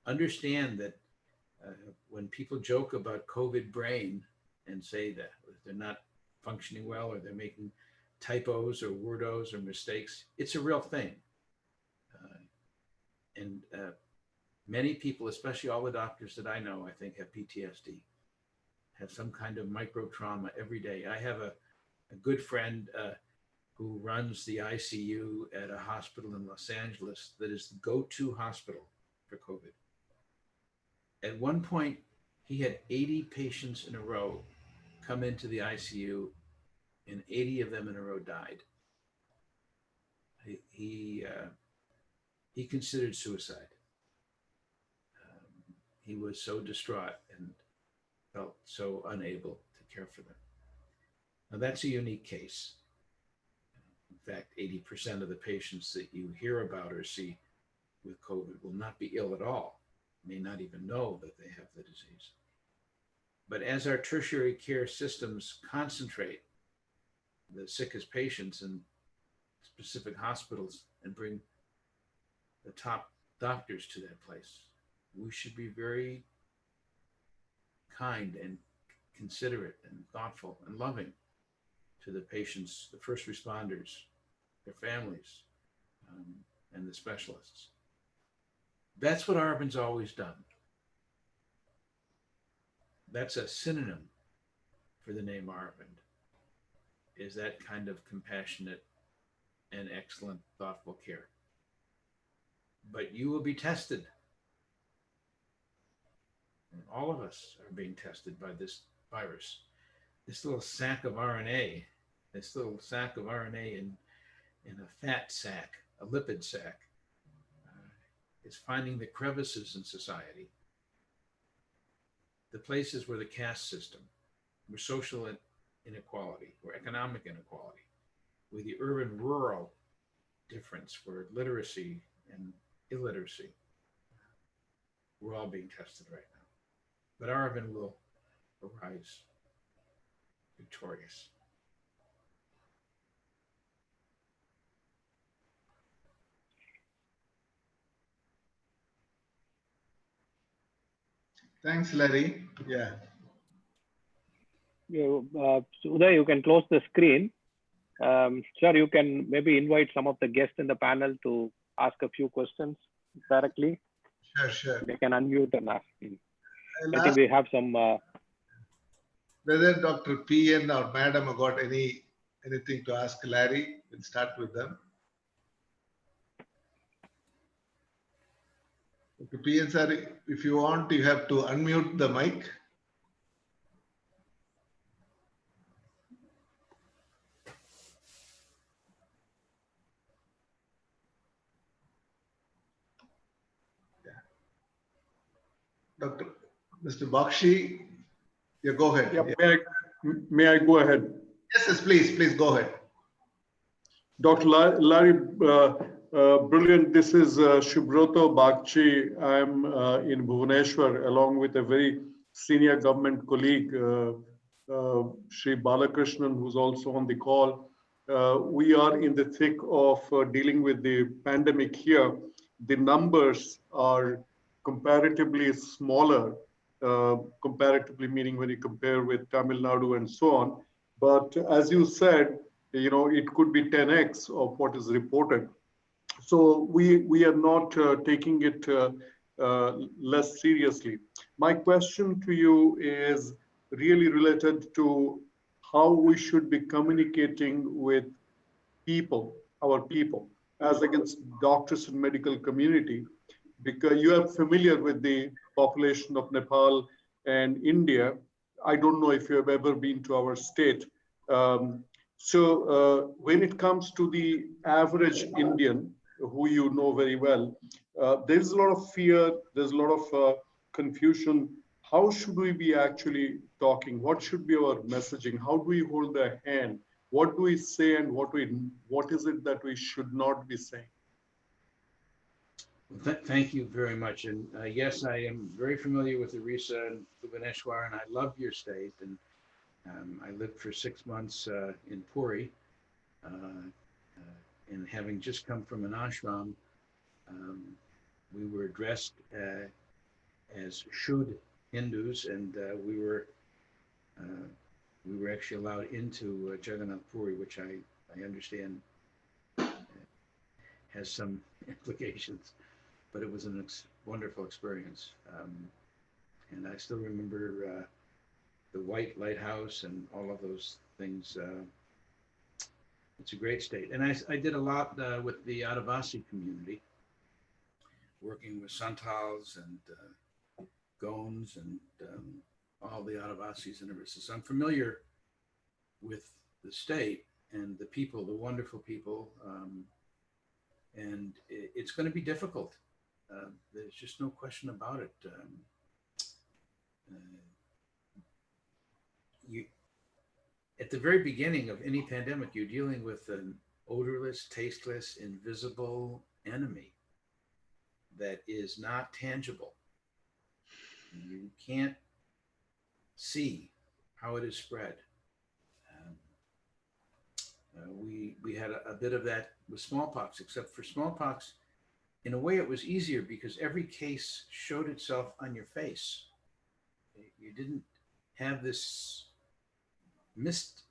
Understand that when people joke about COVID brain and say that they're not functioning well or they're making typos or wordos or mistakes, it's a real thing. And many people, especially all the doctors that I know, I think have PTSD, have some kind of microtrauma every day. I have a good friend who runs the ICU at a hospital in Los Angeles that is the go-to hospital for COVID. At one point, he had 80 patients in a row come into the ICU, and 80 of them in a row died. He considered suicide. He was so distraught and felt so unable to care for them. Now that's a unique case. In fact, 80% of the patients that you hear about or see with COVID will not be ill at all, may not even know that they have the disease. But as our tertiary care systems concentrate the sickest patients in specific hospitals and bring the top doctors to that place, we should be very kind and considerate and thoughtful and loving to the patients, the first responders, their families, and the specialists. That's what Arvind's always done. That's a synonym for the name Arvind, is that kind of compassionate and excellent, thoughtful care. But you will be tested. And all of us are being tested by this virus. This little sack of RNA, in a fat sack, a lipid sack, is finding the crevices in society, the places where the caste system, where social inequality, where economic inequality, where the urban-rural difference, where literacy and illiteracy, we're all being tested right now. But Arvind will arise victorious. Thanks, Larry. Yeah. Uday, you can close the screen. Sure, you can maybe invite some of the guests in the panel to ask a few questions directly. Sure. They can unmute and ask. I think we have some. Whether Dr. PN or Madam have got anything to ask Larry, we'll start with them. Dr. PN, sir, if you want, you have to unmute the mic. Mr. Bakshi, yeah, go ahead. Yeah, Yeah. may I go ahead? Yes, please go ahead. Dr. Larry, brilliant. This is Shubroto Bakshi. I'm in Bhubaneswar along with a very senior government colleague, Shri Balakrishnan, who's also on the call. We are in the thick of dealing with the pandemic here. The numbers are comparatively smaller, comparatively meaning when you compare with Tamil Nadu and so on. But as you said, it could be 10x of what is reported. So we are not taking it less seriously. My question to you is really related to how we should be communicating with people, our people, as against doctors and medical community, because you are familiar with the population of Nepal and India. I don't know if you have ever been to our state. So when it comes to the average Indian, who you know very well, there's a lot of fear, there's a lot of confusion. How should we be actually talking? What should be our messaging? How do we hold their hand? What do we say and what is it that we should not be saying? Thank you very much. And yes, I am very familiar with Orissa and Bhubaneswar, and I love your state. And I lived for 6 months in Puri, uh, and having just come from an ashram, um, we were dressed as Shud Hindus, and we were actually allowed into Jagannath Puri, which I understand has some implications, but it was a wonderful experience. And I still remember the White Lighthouse and all of those things. It's a great state. And I did a lot with the Adivasi community, working with Santals and Goans and all the Adivasis and everything. So I'm familiar with the state and the people, the wonderful people. And it's going to be difficult. There's just no question about it. At the very beginning of any pandemic, you're dealing with an odorless, tasteless, invisible enemy that is not tangible. You can't see how it is spread. We had a bit of that with smallpox, except for smallpox, in a way it was easier because every case showed itself on your face. You didn't have this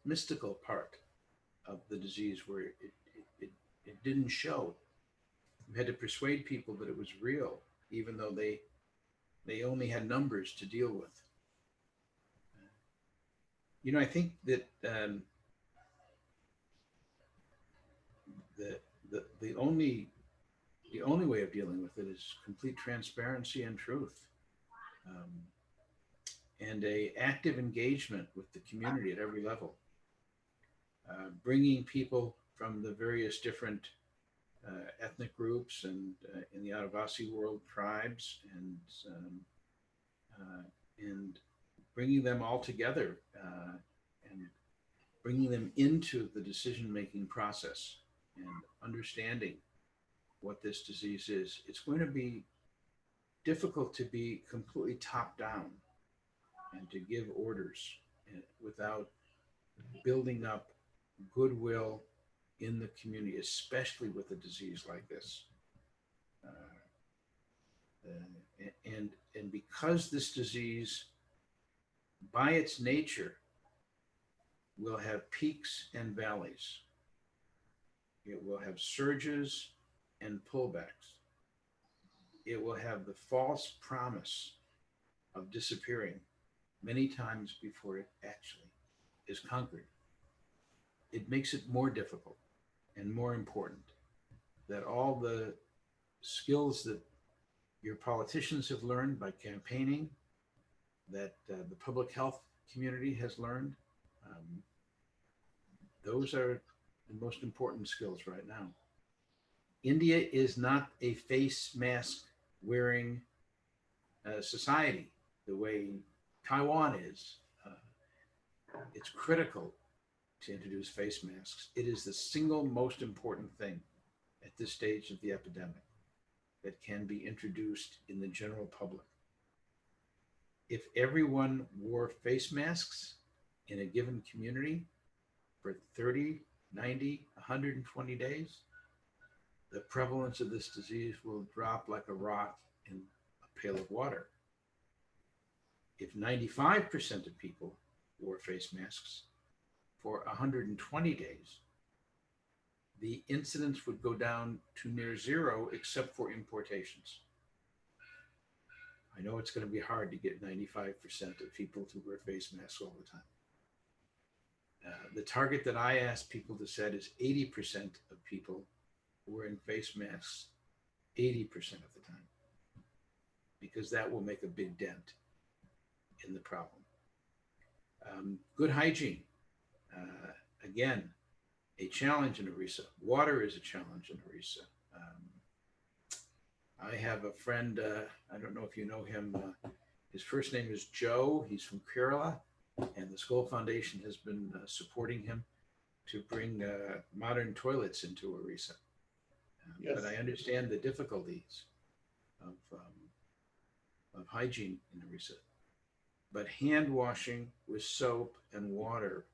mystical part of the disease where it didn't show. You had to persuade people that it was real, even though they only had numbers to deal with. I think that the only way of dealing with it is complete transparency and truth, and a active engagement with the community at every level, bringing people from the various different ethnic groups and in the Adivasi world, tribes, and bringing them all together and bringing them into the decision-making process and understanding what this disease is. It's going to be difficult to be completely top-down and to give orders without building up goodwill in the community, especially with a disease like this. And because this disease, by its nature, will have peaks and valleys. It will have surges and pullbacks. It will have the false promise of disappearing many times before it actually is conquered. It makes it more difficult and more important that all the skills that your politicians have learned by campaigning, that the public health community has learned, those are the most important skills right now. India is not a face mask wearing society the way Taiwan is. It's critical to introduce face masks. It is the single most important thing at this stage of the epidemic that can be introduced in the general public. If everyone wore face masks in a given community for 30, 90, 120 days, the prevalence of this disease will drop like a rock in a pail of water. If 95% of people wore face masks for 120 days, the incidence would go down to near zero except for importations. I know it's going to be hard to get 95% of people to wear face masks all the time. The target that I ask people to set is 80% of people wearing face masks 80% of the time, because that will make a big dent in the problem. Good hygiene, again, a challenge in Orissa. Water is a challenge in Orissa. I have a friend, I don't know if you know him, his first name is Joe, he's from Kerala, and the Skoll Foundation has been supporting him to bring modern toilets into Orissa. Yes. But I understand the difficulties of hygiene in Orissa. But hand washing with soap and water,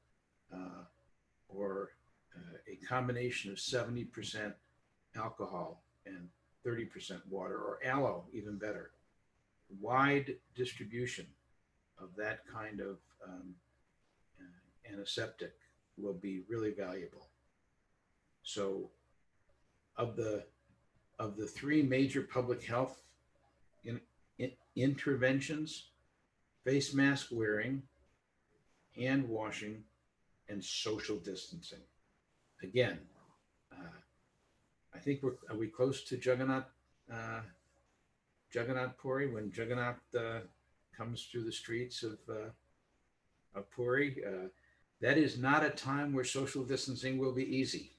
or a combination of 70% alcohol and 30% water, or aloe, even better. Wide distribution of that kind of antiseptic will be really valuable. So, of the three major public health interventions, face mask wearing, hand washing, and social distancing. Again, I think are we close to Jagannath Puri, when Jagannath comes through the streets of Puri. That is not a time where social distancing will be easy.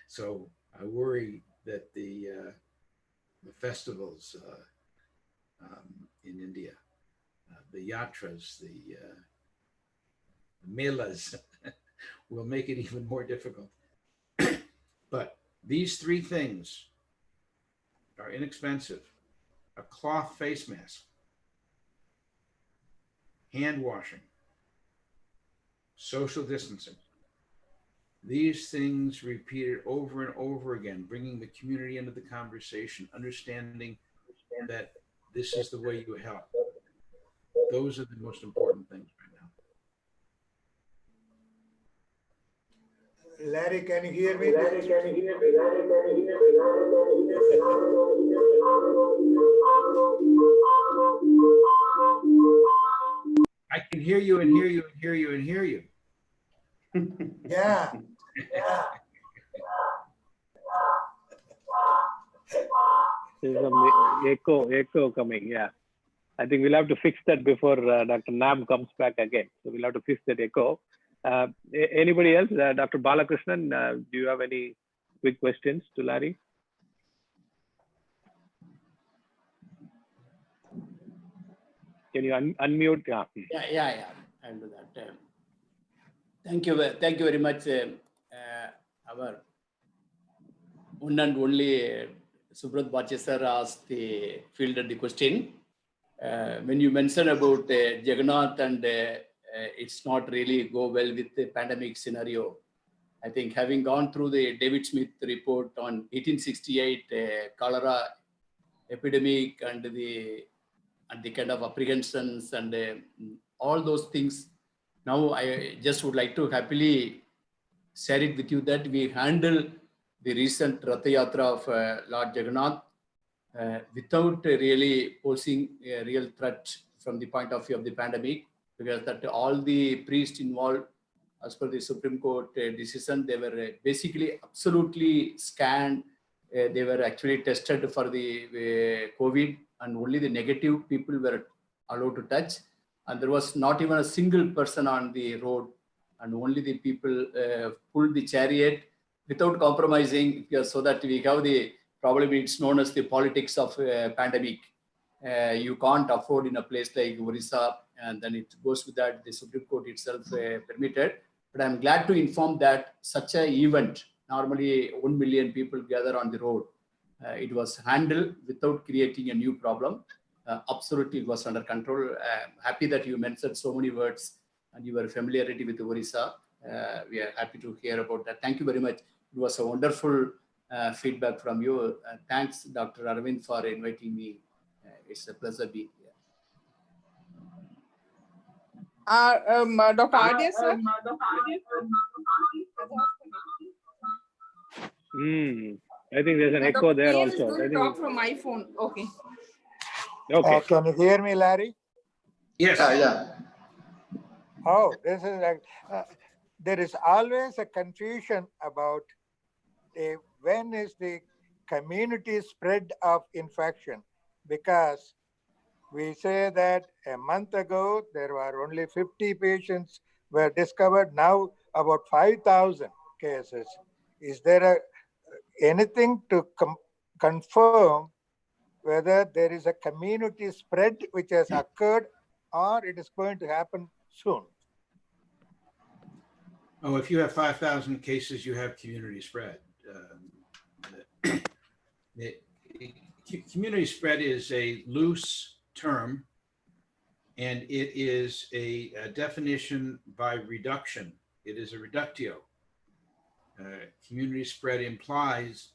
So I worry that the festivals in India, the yatras, the melas, will make it even more difficult. But these three things are inexpensive: a cloth face mask, hand washing, social distancing. These things repeated over and over again, bringing the community into the conversation, understanding that this is the way you help. Those are the most important things right now. Larry, can you hear me? I can hear you and hear you and hear you and hear you. Yeah. There's some echo coming. Yeah, I think we'll have to fix that before Dr. Nam comes back again. So we'll have to fix that echo. Anybody else? Dr. Balakrishnan, do you have any quick questions to Larry? Can you unmute? Yeah. I'll do that. Thank you very much. Our one and only Subrat Bache sir asked fielded the question. When you mentioned about Jagannath and it's not really go well with the pandemic scenario, I think having gone through the David Smith report on 1868 cholera epidemic and the kind of apprehensions and all those things, now I just would like to happily share it with you that we handle the recent Rath Yatra of Lord Jagannath without really posing a real threat from the point of view of the pandemic, because that all the priests involved, as per the Supreme Court decision, they were basically absolutely scanned. They were actually tested for the COVID, and only the negative people were allowed to touch. And there was not even a single person on the road, and only the people pulled the chariot without compromising, so that we have the problem. It's known as the politics of pandemic. You can't afford in a place like Orissa, and then it goes with that. The Supreme Court itself permitted. But I'm glad to inform that such an event, normally 1 million people gather on the road, it was handled without creating a new problem. Absolutely, it was under control. I'm happy that you mentioned so many words and your familiarity with Orissa. We are happy to hear about that. Thank you very much. It was a wonderful feedback from you. Thanks, Dr. Arvind, for inviting me. It's a pleasure being here. Dr. Adya, sir? I think there's an echo there also. I think talk from my phone. Okay. Okay. Can you hear me, Larry? Yes. Yeah. Oh, this is like, there is always a confusion about when is the community spread of infection, because we say that a month ago there were only 50 patients were discovered. Now about 5,000 cases. Is there anything to confirm whether there is a community spread which has occurred, or it is going to happen soon? Oh, if you have 5,000 cases, you have community spread. community spread is a loose term, and it is a definition by reduction. It is a reductio. Community spread implies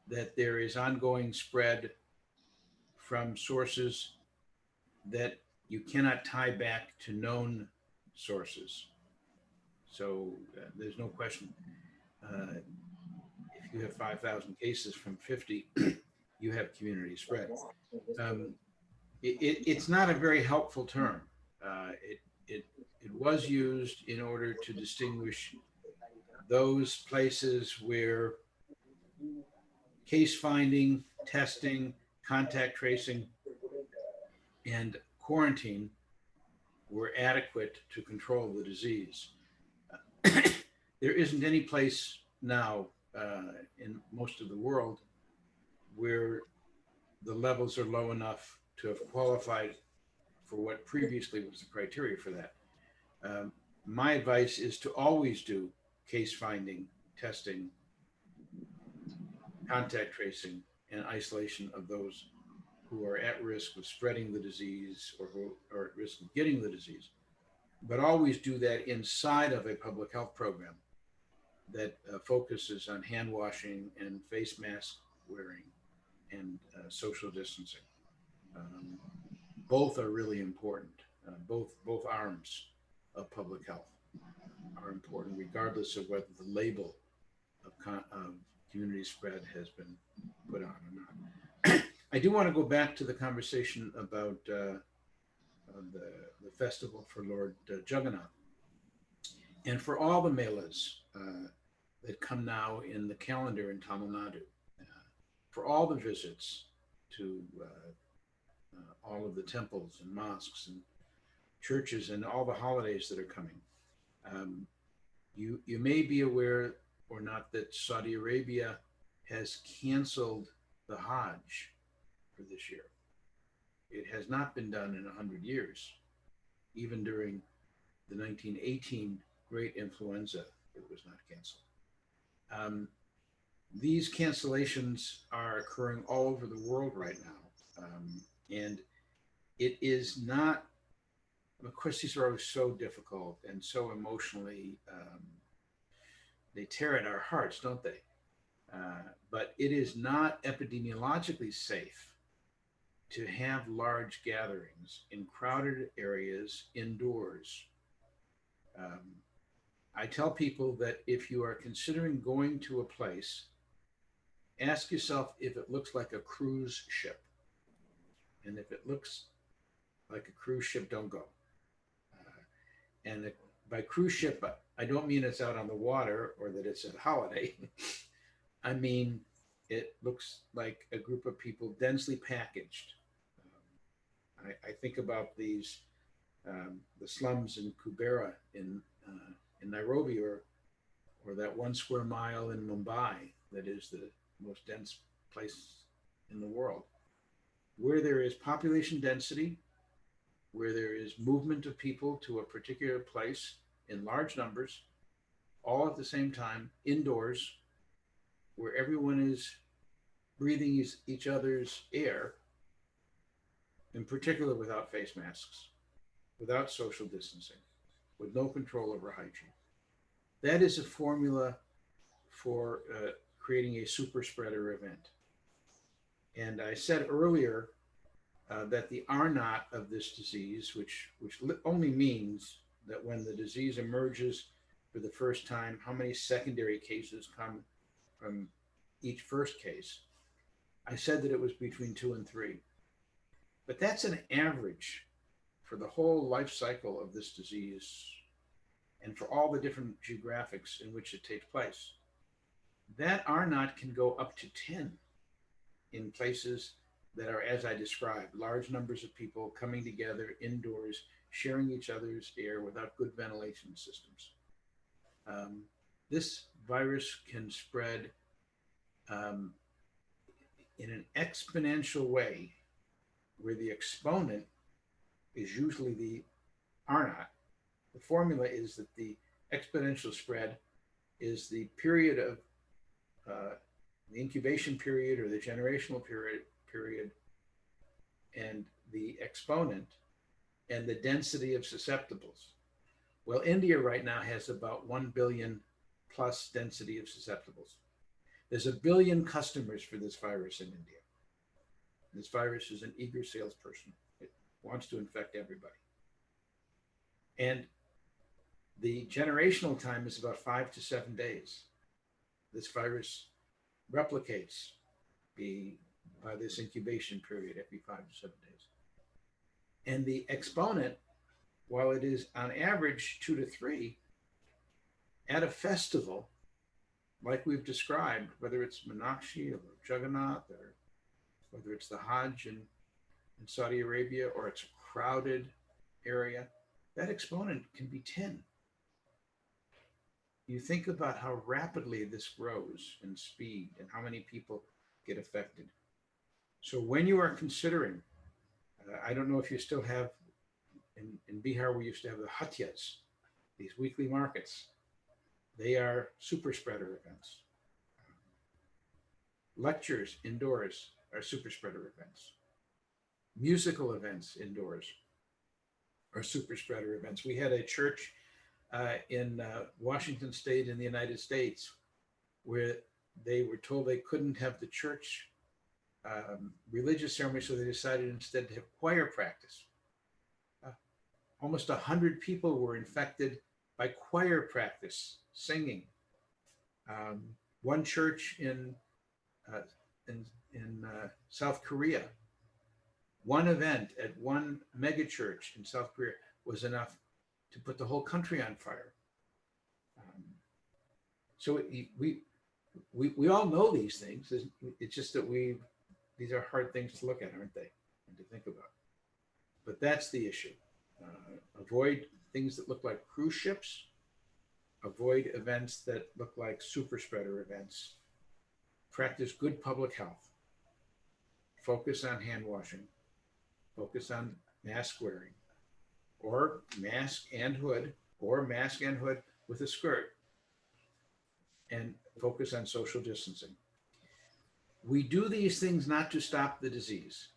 that there is ongoing spread from sources that you cannot tie back to known sources. So there's no question. If you have 5,000 cases from 50, you have community spread. It's not a very helpful term. It was used in order to distinguish those places where case finding, testing, contact tracing, and quarantine were adequate to control the disease. There isn't any place now in most of the world where the levels are low enough to have qualified for what previously was the criteria for that. My advice is to always do case finding, testing, contact tracing, and isolation of those who are at risk of spreading the disease or who are at risk of getting the disease. But always do that inside of a public health program that focuses on hand washing and face mask wearing and social distancing. Both are really important. Both arms of public health are important, regardless of whether the label of community spread has been put on or not. I do want to go back to the conversation about the festival for Lord Jagannath, and for all the melas that come now in the calendar in Tamil Nadu, for all the visits to all of the temples and mosques and churches and all the holidays that are coming. You may be aware or not that Saudi Arabia has canceled the Hajj for this year. It has not been done in 100 years. Even during the 1918 Great Influenza, it was not canceled. These cancellations are occurring all over the world right now. And it is not, of course, these are always so difficult and so emotionally, they tear at our hearts, don't they? But it is not epidemiologically safe to have large gatherings in crowded areas indoors. I tell people that if you are considering going to a place, ask yourself if it looks like a cruise ship. And if it looks like a cruise ship, don't go. And by cruise ship, I don't mean it's out on the water or that it's a holiday. I mean, it looks like a group of people densely packaged. I think about these, the slums in Kubera in Nairobi, or that 1 square mile in Mumbai that is the most dense place in the world, where there is population density, where there is movement of people to a particular place in large numbers, all at the same time, indoors, where everyone is breathing each other's air, in particular without face masks, without social distancing, with no control over hygiene. That is a formula for creating a super spreader event. And I said earlier that the R naught of this disease, which only means that when the disease emerges for the first time, how many secondary cases come from each first case. I said that it was between 2 and 3. But that's an average for the whole life cycle of this disease and for all the different geographics in which it takes place. That R naught can go up to 10 in places that are, as I described, large numbers of people coming together indoors, sharing each other's air without good ventilation systems. This virus can spread in an exponential way, where the exponent is usually the R naught. The formula is that the exponential spread is the period of the incubation period or the generational period, and the exponent, and the density of susceptibles. Well, India right now has about 1 billion plus density of susceptibles. There's 1 billion customers for this virus in India. This virus is an eager salesperson. It wants to infect everybody. And the generational time is about 5 to 7 days. This virus replicates by this incubation period every 5 to 7 days. And the exponent, while it is on average 2 to 3, at a festival, like we've described, whether it's Meenakshi or Jagannath, or whether it's the Hajj in Saudi Arabia, or it's a crowded area, that exponent can be 10. You think about how rapidly this grows in speed and how many people get affected. So when you are considering, I don't know if you still have, in Bihar, we used to have the Hatyas, these weekly markets. They are super spreader events. Lectures indoors are super spreader events. Musical events indoors are super spreader events. We had a church in Washington State in the United States where they were told they couldn't have the church religious ceremony, so they decided instead to have choir practice. Almost 100 people were infected by choir practice, singing. One church in South Korea, one event at one mega church in South Korea was enough to put the whole country on fire. So we all know these things. It's just that these are hard things to look at, aren't they, and to think about. But that's the issue. Avoid things that look like cruise ships. Avoid events that look like super spreader events. Practice good public health. Focus on hand washing. Focus on mask wearing, or mask and hood, or mask and hood with a skirt. And focus on social distancing. We do these things not to stop the disease.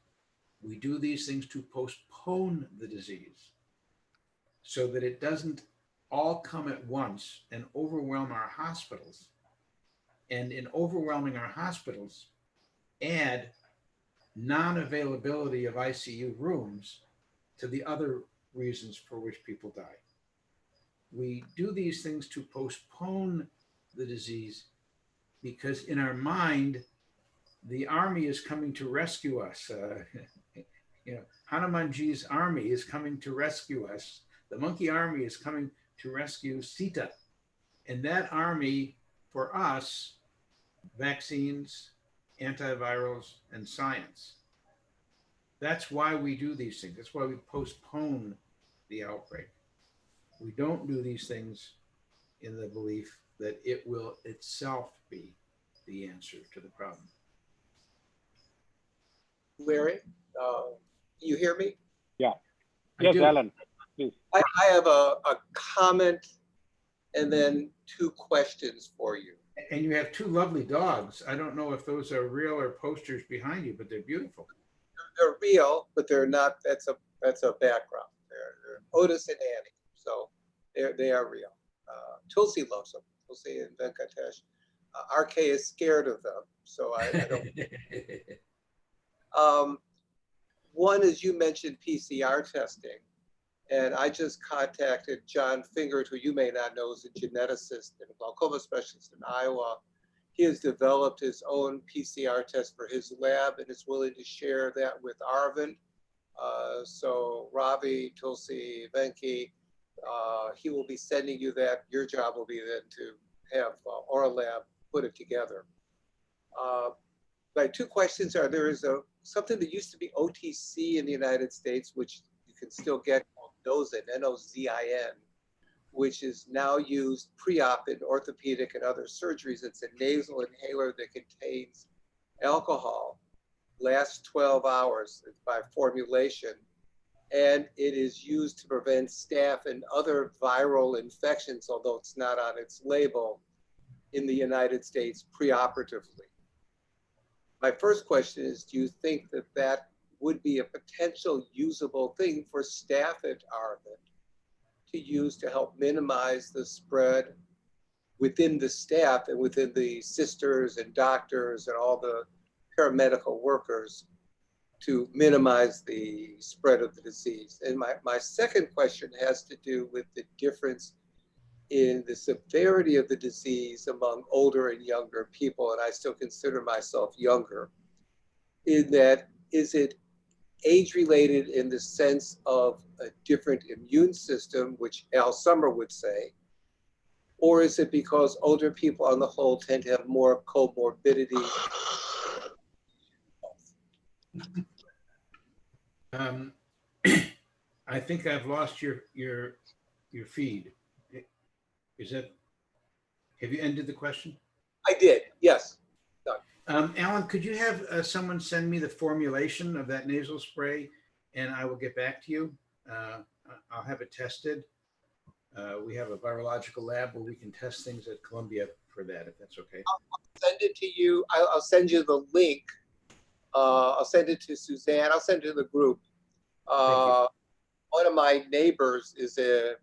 We do these things to postpone the disease so that it doesn't all come at once and overwhelm our hospitals. And in overwhelming our hospitals, add non-availability of ICU rooms to the other reasons for which people die. We do these things to postpone the disease because in our mind, the army is coming to rescue us. Hanumanji's army is coming to rescue us. The monkey army is coming to rescue Sita. And that army, for us, vaccines, antivirals, and science. That's why we do these things. That's why we postpone the outbreak. We don't do these things in the belief that it will itself be the answer to the problem. Larry, you hear me? Yeah. I Yes, do. Alan, please. I have a comment and then 2 questions for you. And you have 2 lovely dogs. I don't know if those are real or posters behind you, but they're beautiful. They're real, but they're not. That's a background. They're Otis and Annie, so they are real. Tulsi loves them. Tulsi and Venkatesh. RK is scared of them, so I don't. One is you mentioned PCR testing, and I just contacted John Fingert, who you may not know is a geneticist and a glaucoma specialist in Iowa. He has developed his own PCR test for his lab and is willing to share that with Arvind. So Ravi, Tulsi, Venki, he will be sending you that. Your job will be then to have Oralab put it together. My 2 questions are, there is something that used to be OTC in the United States, which you can still get called Nozin, N-O-Z-I-N, which is now used pre-op in orthopedic and other surgeries. It's a nasal inhaler that contains alcohol, lasts 12 hours by formulation, and it is used to prevent staph and other viral infections, although it's not on its label, in the United States preoperatively. my first question is, do you think that that would be a potential usable thing for staff at Arvin to use to help minimize the spread within the staff and within the sisters and doctors and all the paramedical workers to minimize the spread of the disease? And my second question has to do with the difference in the severity of the disease among older and younger people, and I still consider myself younger, in that, is it age-related in the sense of a different immune system, which Al Summer would say, or is it because older people on the whole tend to have more comorbidity? I think I've lost your feed. Is that, have you ended the question? I did, yes. Alan, could you have someone send me the formulation of that nasal spray, and I will get back to you. I'll have it tested. We have a virological lab where we can test things at Columbia for that, if that's okay. I'll send it to you. I'll send you the link. I'll send it to Suzanne. I'll send it to the group. One of my neighbors is a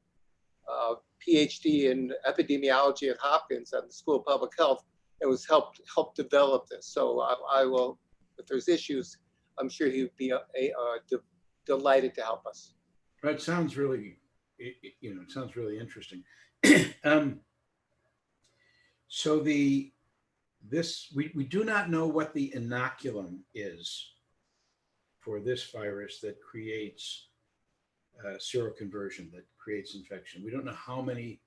PhD in epidemiology at Hopkins at the School of Public Health, and was helped develop this. So I will, if there's issues, I'm sure he would be delighted to help us. Right, sounds really, it sounds really interesting. So we do not know what the inoculum is for this virus that creates seroconversion, that creates infection. We don't know how many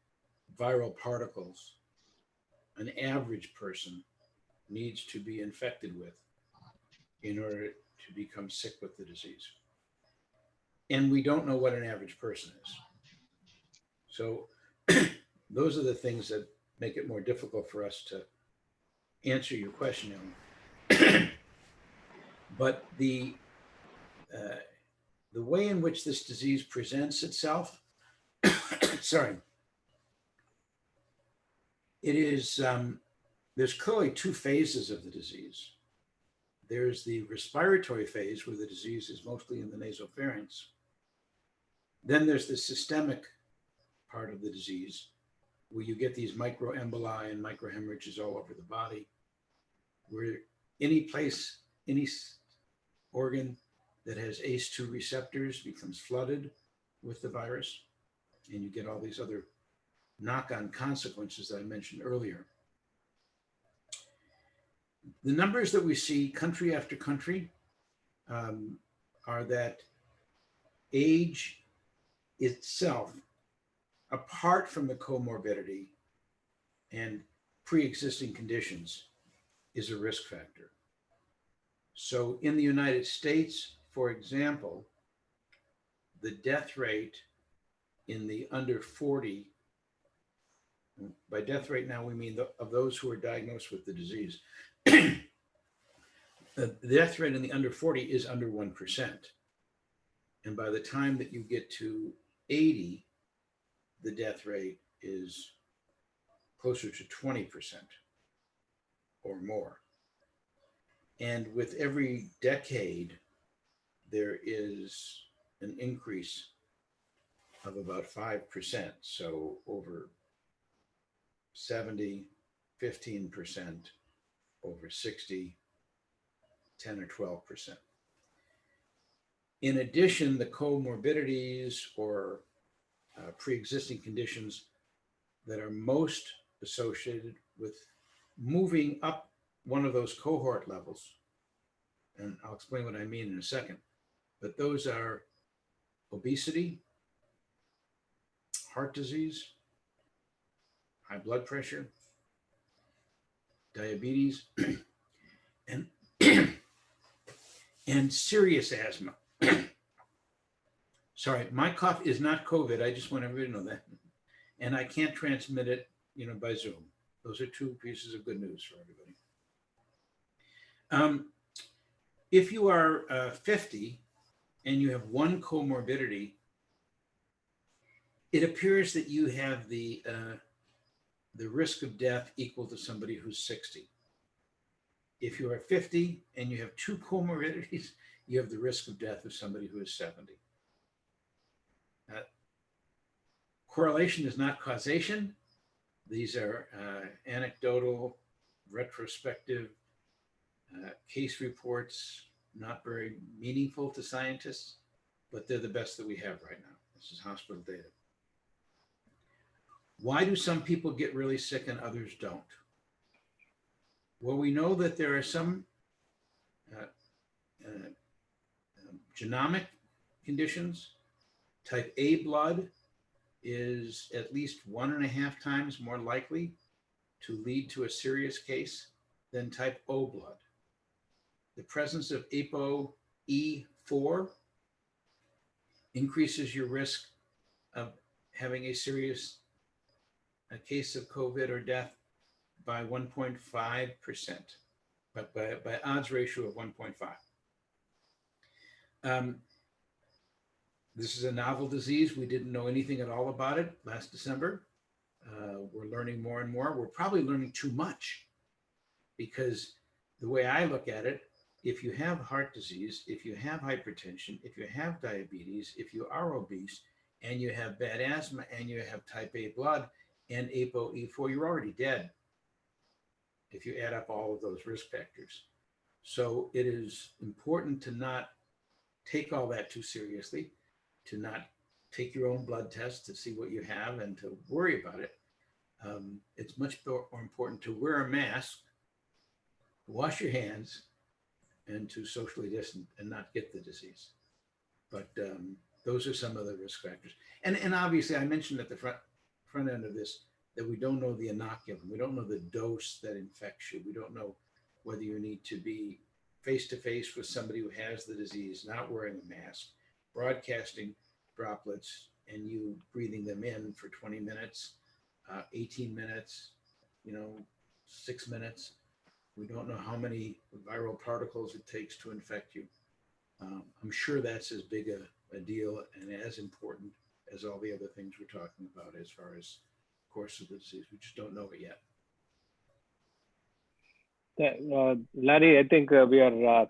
viral particles an average person needs to be infected with in order to become sick with the disease. And we don't know what an average person is. So those are the things that make it more difficult for us to answer your question, Ellen. But the way in which this disease presents itself, sorry, it is, there's clearly two phases of the disease. There's the respiratory phase where the disease is mostly in the nasopharynx. Then there's the systemic part of the disease where you get these microemboli and microhemorrhages all over the body, where any place, any organ that has ACE2 receptors becomes flooded with the virus, and you get all these other knock-on consequences that I mentioned earlier. The numbers that we see country after country are that age itself, apart from the comorbidity and pre-existing conditions, is a risk factor. So in the United States, for example, the death rate in the under 40, by death rate now we mean of those who are diagnosed with the disease, the death rate in the under 40 is under 1%. And by the time that you get to 80, the death rate is closer to 20% or more. And with every decade, there is an increase of about 5%. So over 70, 15%, over 60, 10 or 12%. In addition, the comorbidities or pre-existing conditions that are most associated with moving up one of those cohort levels, and I'll explain what I mean in a second, but those are obesity, heart disease, high blood pressure, diabetes, and and serious asthma. Sorry, my cough is not COVID. I just want everybody to know that. And I can't transmit it, by Zoom. Those are two pieces of good news for everybody. If you are 50 and you have one comorbidity, it appears that you have the risk of death equal to somebody who's 60. If you are 50 and you have 2 comorbidities, you have the risk of death of somebody who is 70. Correlation is not causation. These are anecdotal, retrospective case reports, not very meaningful to scientists, but they're the best that we have right now. This is hospital data. Why do some people get really sick and others don't? Well, we know that there are some genomic conditions. Type A blood is at least 1.5 times more likely to lead to a serious case than type O blood. The presence of ApoE4 increases your risk of having a serious case of COVID or death by 1.5%, but by odds ratio of 1.5. This is a novel disease. We didn't know anything at all about it last December. We're learning more and more. We're probably learning too much, because the way I look at it, if you have heart disease, if you have hypertension, if you have diabetes, if you are obese, and you have bad asthma, and you have type A blood and ApoE4, you're already dead if you add up all of those risk factors. So it is important to not take all that too seriously, to not take your own blood test to see what you have and to worry about it. It's much more important to wear a mask, wash your hands, and to socially distance and not get the disease. But those are some of the risk factors. And obviously, I mentioned at the front end of this that we don't know the inoculum. We don't know the dose that infects you. We don't know whether you need to be face-to-face with somebody who has the disease, not wearing a mask, broadcasting droplets, and you breathing them in for 20 minutes, 18 minutes, 6 minutes. We don't know how many viral particles it takes to infect you. I'm sure that's as big a deal and as important as all the other things we're talking about as far as course of the disease. We just don't know it yet. Larry, I think we are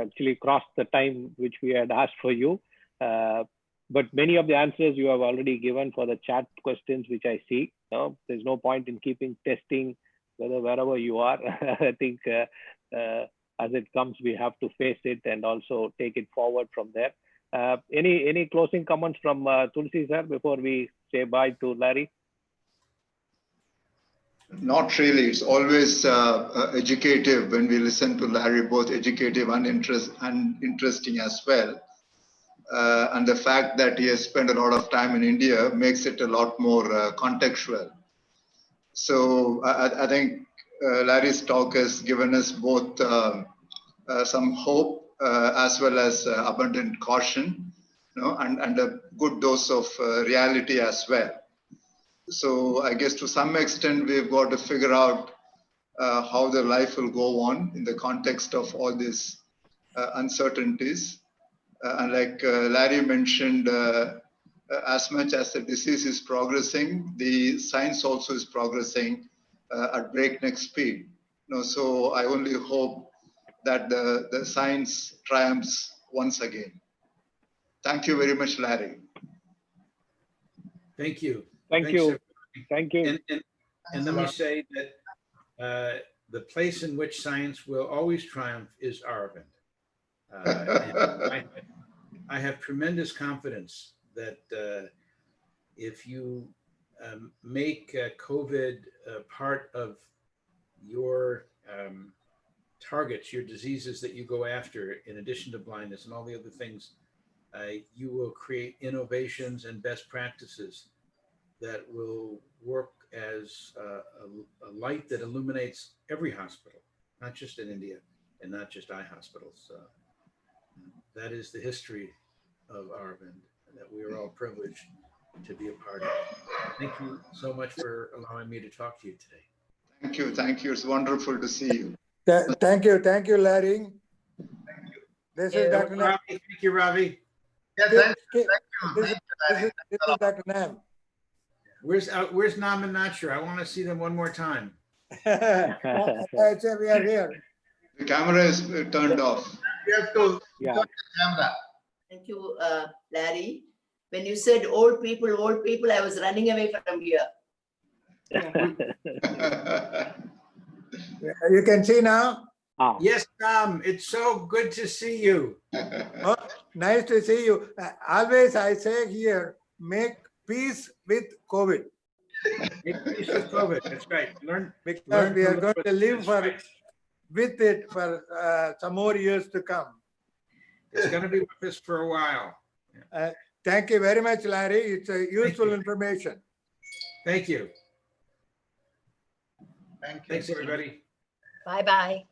actually crossed the time which we had asked for you. But many of the answers you have already given for the chat questions, which I see. There's no point in keeping testing wherever you are. I think as it comes, we have to face it and also take it forward from there. Any closing comments from Tulsi sir before we say bye to Larry? Not really. It's always educative when we listen to Larry, both educative and interesting as well. And the fact that he has spent a lot of time in India makes it a lot more contextual. So I think Larry's talk has given us both some hope as well as abundant caution, and a good dose of reality as well. So I guess to some extent, we've got to figure out how the life will go on in the context of all these uncertainties. And like Larry mentioned, as much as the disease is progressing, the science also is progressing at breakneck speed. So I only hope that the science triumphs once again. Thank you very much, Larry. Thank you. Thank you. Thank you. And let me say that the place in which science will always triumph is Aravind. I have tremendous confidence that if you make COVID part of your targets, your diseases that you go after, in addition to blindness and all the other things, you will create innovations and best practices that will work as a light that illuminates every hospital, not just in India and not just eye hospitals. That is the history of Aravind that we are all privileged to be a part of. Thank you so much for allowing me to talk to you today. Thank you. Thank you. It's wonderful to see you. Thank you. Thank you, Larry. Thank you. This is Dr. Nam. Thank you, Ravi. Yeah, thank you. This is Dr. Nam. Where's Nam and Nacher? I want to see them one more time. We are here. The camera is turned off. You have to Yeah. switch on the camera. Thank you, Larry. When you said old people, I was running away from here. You can see now. Yes, Tom, it's so good to see you. Oh, nice to see you. Always I say here, make peace with COVID. Make peace with COVID. That's right. Because we are going to live That's right. with it for some more years to come. It's going to be with us for a while. Thank you very much, Larry. It's a useful information. Thank you. Thank you. Thanks, everybody. Bye-bye.